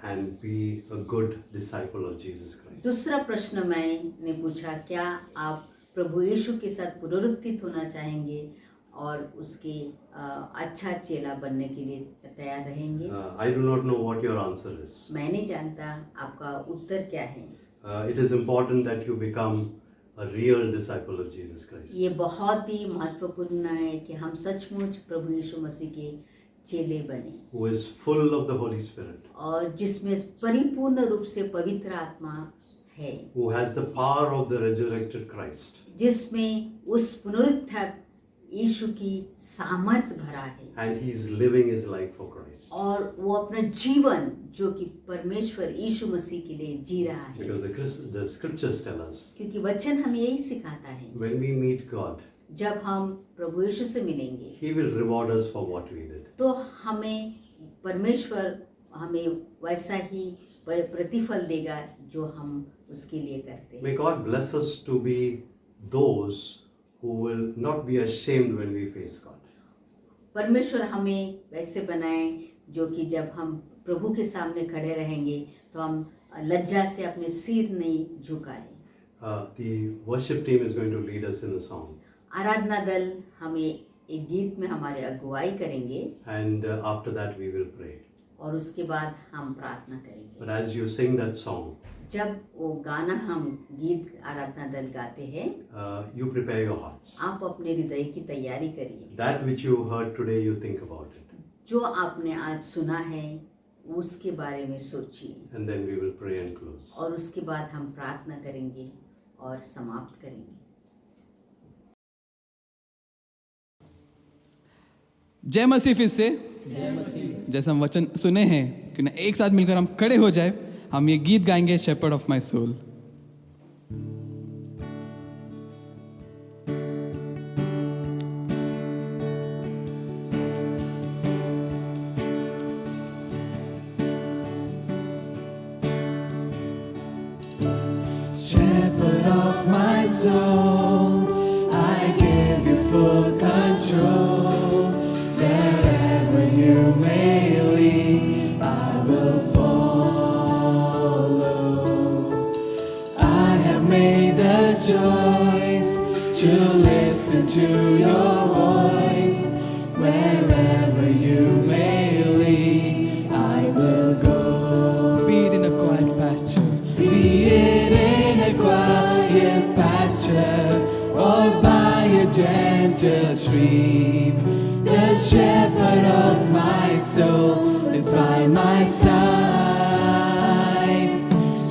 Speaker 5: and be a good disciple of Jesus Christ.
Speaker 6: दूसरा प्रश्न मैंने पूछा, क्या आप प्रभु यीशु के साथ पुनरुत्थित होना चाहेंगे और उसके अच्छा चेला बनने के लिए तैयार रहेंगे?
Speaker 5: I do not know what your answer is.
Speaker 6: मैं नहीं जानता आपका उत्तर क्या है.
Speaker 5: it is important that you become a real disciple of Jesus Christ.
Speaker 6: ये बहुत ही महत्वपूर्ण है कि हम सचमुच प्रभु यीशु मसीह के चेले बने
Speaker 5: Who is full of the Holy Spirit,
Speaker 6: और जिसमें परिपूर्ण रूप से पवित्र आत्मा है,
Speaker 5: who has the power of the resurrected Christ,
Speaker 6: जिसमें उस पुनरुत्थित यीशु की सामर्थ भरा है
Speaker 5: and he is living his life for Christ.
Speaker 6: और वो अपना जीवन जो कि परमेश्वर यीशु मसीह के लिए जी रहा है,
Speaker 5: Because the scriptures tell us,
Speaker 6: क्योंकि वचन हमें यही सिखाता है
Speaker 5: when we meet God,
Speaker 6: जब हम प्रभु यीशु से मिलेंगे
Speaker 5: he will reward us for what we did.
Speaker 6: तो हमें परमेश्वर हमें वैसा ही प्रतिफल देगा जो हम उसके लिए करते हैं।
Speaker 5: May God bless us to be those who will not be ashamed when we face God.
Speaker 6: परमेश्वर हमें वैसे बनाए जो कि जब हम प्रभु के सामने खड़े रहेंगे तो हम लज्जा से अपने सिर नहीं झुकाए।
Speaker 5: The worship team is going to lead us in a song.
Speaker 6: आराधना दल हमें एक गीत में हमारे अगुवाई करेंगे
Speaker 5: And after that we will pray.
Speaker 6: और उसके बाद हम प्रार्थना करेंगे।
Speaker 5: But as you sing that song,
Speaker 6: जब वो गाना हम गीत आराधना दल गाते हैं,
Speaker 5: you prepare your hearts.
Speaker 6: आप अपने हृदय की तैयारी करिए।
Speaker 5: That which you heard today, you think about it.
Speaker 6: जो आपने आज सुना है उसके बारे में सोचिए
Speaker 5: And then we will pray and close.
Speaker 6: और उसके बाद हम प्रार्थना करेंगे और समाप्त करेंगे।
Speaker 7: जय मसीह। फिर से जैसे हम वचन सुने हैं कि ना एक साथ मिलकर हम खड़े हो जाए, हम ये गीत गाएंगे, shepherd of my soul.
Speaker 2: Shepherd of my soul, I give you full control. Wherever you may lead, I will follow. I have made the choice to listen to your voice. Wherever you may lead, I will go.
Speaker 7: Be it in a quiet pasture,
Speaker 2: Be it in a quiet pasture or by a gentle stream, the shepherd of my soul is by my side.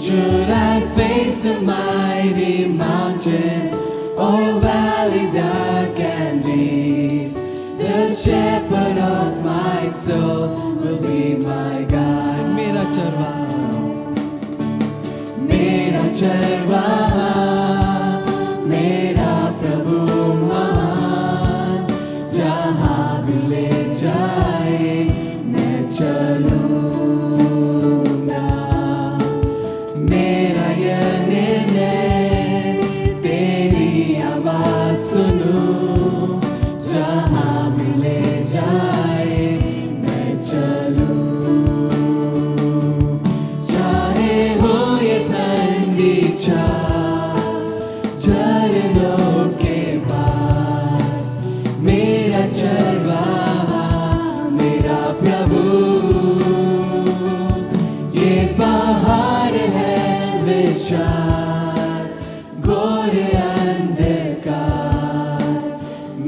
Speaker 2: Should I face a mighty mountain or a valley dark and deep, the shepherd of my soul will be my guide.
Speaker 7: मेरा चरवाहा,
Speaker 2: मेरा चरवाहा, मेरा प्रभु महान, जहाँ भी ले जाए मैं चलूँगा। मेरा यह निर्णय तेरी आवाज़ सुनूं, जहाँ भी ले जाए मैं चलूँ। चाहे हो ये ठंडी छाँव झरनों के पास, मेरा चरवाहा मेरा प्रभु। ये पहाड़ है विशाल घोर अंधकार,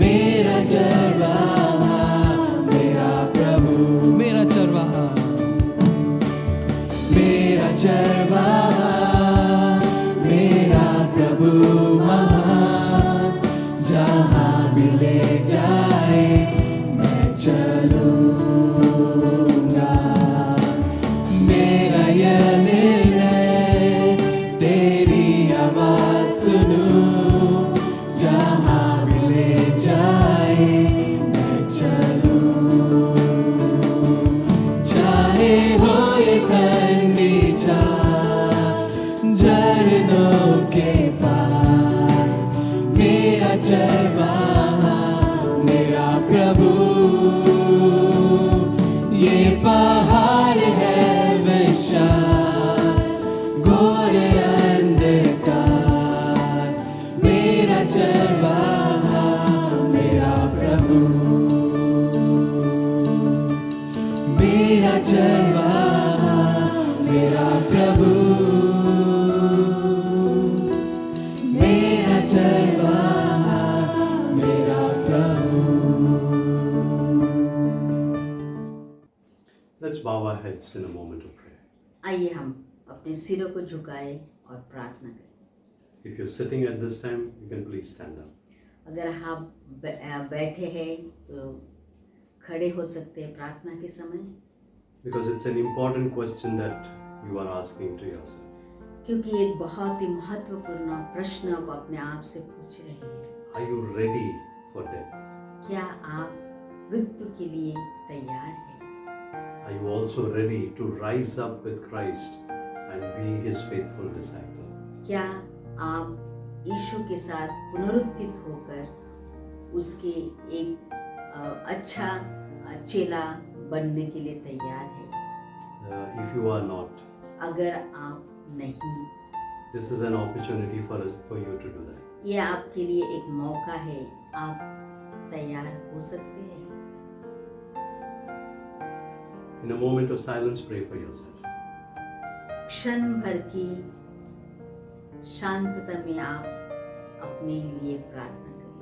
Speaker 2: मेरा चरवाहा मेरा प्रभु।
Speaker 7: मेरा चरवाहा,
Speaker 2: मेरा चरवाहा, मेरा प्रभु महान, जहाँ भी ले जाए मैं चलूँगा। मेरा यह निर्णय तेरी आवाज़ सुनूं, जहाँ भी ले जाए मैं चलूँ। चाहे हो ये ठंडी छाँव झरनों के पास, मेरा चरवाहा मेरा प्रभु। ये पहाड़ है विशाल घोर अंधकार, मेरा चरवाहा मेरा प्रभु। मेरा चरवाहा मेरा प्रभु।
Speaker 5: let's bow our heads in a moment of prayer.
Speaker 6: आइए हम अपने सिरों को झुकाएं और प्रार्थना करें।
Speaker 5: If you're sitting at this time, you can please stand up.
Speaker 6: अगर आप बैठे हैं तो खड़े हो सकते हैं प्रार्थना के समय,
Speaker 5: Because it's an important question that you are asking to yourself.
Speaker 6: क्योंकि एक बहुत ही महत्वपूर्ण प्रश्न आप अपने आप से पूछ रहे हैं।
Speaker 5: Are you ready for death?
Speaker 6: क्या आप मृत्यु के लिए तैयार हैं?
Speaker 5: Are you also ready to rise up with Christ and be his faithful disciple?
Speaker 6: क्या आप यीशु के साथ पुनरुत्थित होकर उसके एक अच्छा चेला बनने के लिए तैयार है?
Speaker 5: If you are not,
Speaker 6: अगर आप नहीं,
Speaker 5: this is an opportunity for you to do that.
Speaker 6: ये आपके लिए एक मौका है, आप तैयार हो सकते हैं।
Speaker 5: In a moment of silence, pray for yourself.
Speaker 6: क्षण भर की शांतता में आप अपने लिए प्रार्थना करें।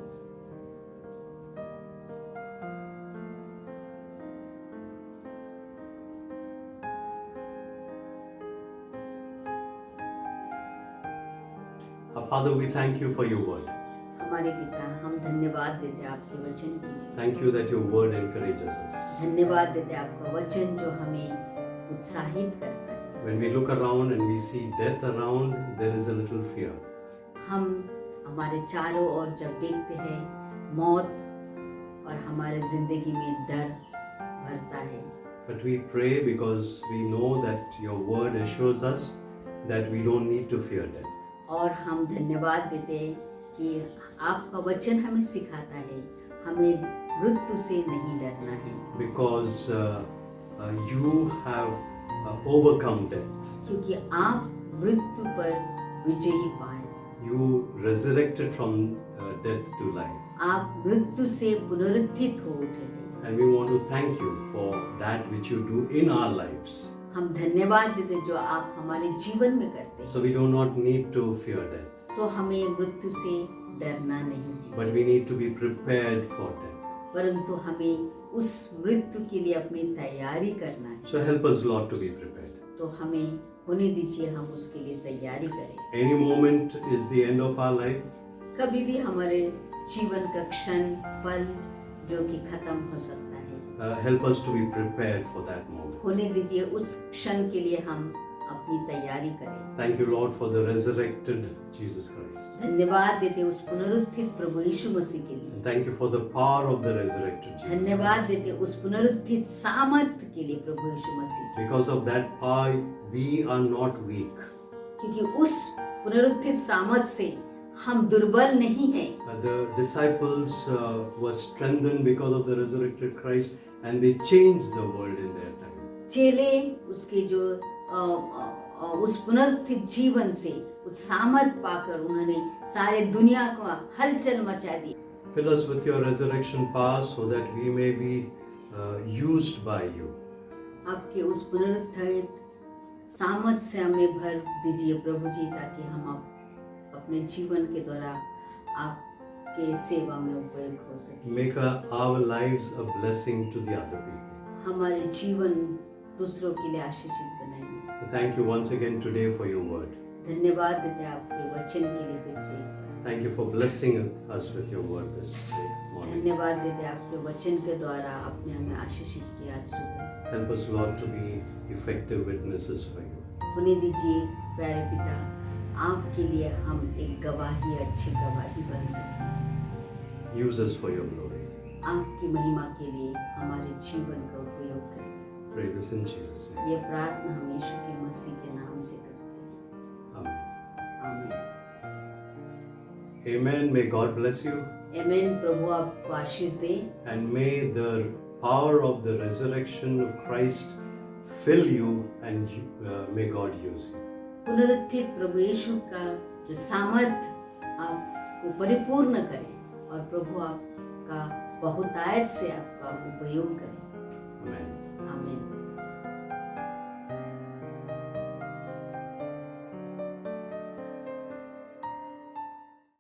Speaker 5: Our Father, we thank you for your word.
Speaker 6: हमारे पिता, हम धन्यवाद देते हैं आपके वचन के लिए।
Speaker 5: Thank you that your word encourages us.
Speaker 6: धन्यवाद देते हैं आपका वचन जो हमें उत्साहित करता है।
Speaker 5: When we look around and we see death around, there is a little fear.
Speaker 6: हम हमारे चारों ओर जब देखते हैं मौत और हमारे जिंदगी में डर भरता है,
Speaker 5: But we pray because we know that your word assures us that we don't need to fear death.
Speaker 6: और हम धन्यवाद देते हैं कि आपका वचन हमें सिखाता है हमें मृत्यु से नहीं डरना है,
Speaker 5: Because you have overcome death.
Speaker 6: क्योंकि आप मृत्यु पर विजयी पाए।
Speaker 5: You resurrected from death to life.
Speaker 6: आप मृत्यु से पुनरुत्थित हो उठे हैं।
Speaker 5: And we want to thank you for that which you do in our lives.
Speaker 6: हम धन्यवाद देते हैं जो आप हमारे जीवन में करते हैं।
Speaker 5: So we do not need to fear death,
Speaker 6: तो हमें मृत्यु से डरना नहीं है,
Speaker 5: but we need to be prepared for death.
Speaker 6: परंतु हमें उस मृत्यु के लिए अपनी तैयारी करना है।
Speaker 5: So help us, Lord, to be prepared.
Speaker 6: तो हमें होने दीजिए हम उसके लिए तैयारी करें।
Speaker 5: Any moment is the end of our life.
Speaker 6: कभी भी हमारे जीवन का क्षण पल जो कि खत्म हो सकता है,
Speaker 5: Help us to be prepared for that moment.
Speaker 6: होने दीजिए उस क्षण के लिए हम अपनी तैयारी करें।
Speaker 5: Thank you, Lord, for the resurrected Jesus Christ.
Speaker 6: धन्यवाद देते उस पुनरुत्थित प्रभु यीशु मसीह के लिए।
Speaker 5: And thank you for the power of the resurrected Jesus
Speaker 6: धन्यवाद
Speaker 5: Christ.
Speaker 6: देते उस पुनरुत्थित सामर्थ्य के लिए प्रभु यीशु मसीह,
Speaker 5: Because of that power, we are not weak.
Speaker 6: क्योंकि उस पुनरुत्थित सामर्थ्य से हम दुर्बल नहीं हैं।
Speaker 5: The disciples were strengthened because of the resurrected Christ, and they changed the world in their time.
Speaker 6: चेले उसके जो उस पुनरुत्थित जीवन से उस सामर्थ पाकर उन्होंने सारे दुनिया को हलचल मचा दी।
Speaker 5: Fill us with your resurrection power so that we may be used by you.
Speaker 6: आपके उस पुनरुत्थित सामर्थ से हमें भर दीजिए प्रभु जी, ताकि हम अपने जीवन के द्वारा आपके सेवा में उपयोग हो सके।
Speaker 5: Make our lives a blessing to the other people.
Speaker 6: हमारे जीवन दूसरों के लिए आशीषित बनाइए।
Speaker 5: Thank you once again today for your word.
Speaker 6: धन्यवाद देते हैं आपके वचन के लिए फिर से।
Speaker 5: Thank you for blessing us with your word this morning.
Speaker 6: धन्यवाद देते हैं आपके वचन के द्वारा आपने हमें आशीषित किया आज सुबह।
Speaker 5: Help us, Lord, to be effective witnesses for you.
Speaker 6: होने दीजिए प्यारे पिता, आपके लिए हम एक गवाही, अच्छी गवाही बन सकें।
Speaker 5: Use us for your glory.
Speaker 6: आपकी महिमा के लिए हमारे जीवन का उपयोग करें।
Speaker 5: Pray this in Jesus' name.
Speaker 6: ये प्रार्थना हम यीशु के मसीह के नाम से करते हैं।
Speaker 5: Amen.
Speaker 6: आमीन।
Speaker 5: Amen. May God bless you,
Speaker 6: आमीन। प्रभु आपको आशीष दे
Speaker 5: and may the power of the resurrection of Christ fill you, and may God use you.
Speaker 6: पुनरुत्थित प्रभु यीशु का जो सामर्थ आपको परिपूर्ण करे और प्रभु आपका बहुतायत से आपका उपयोग करे।
Speaker 5: Amen.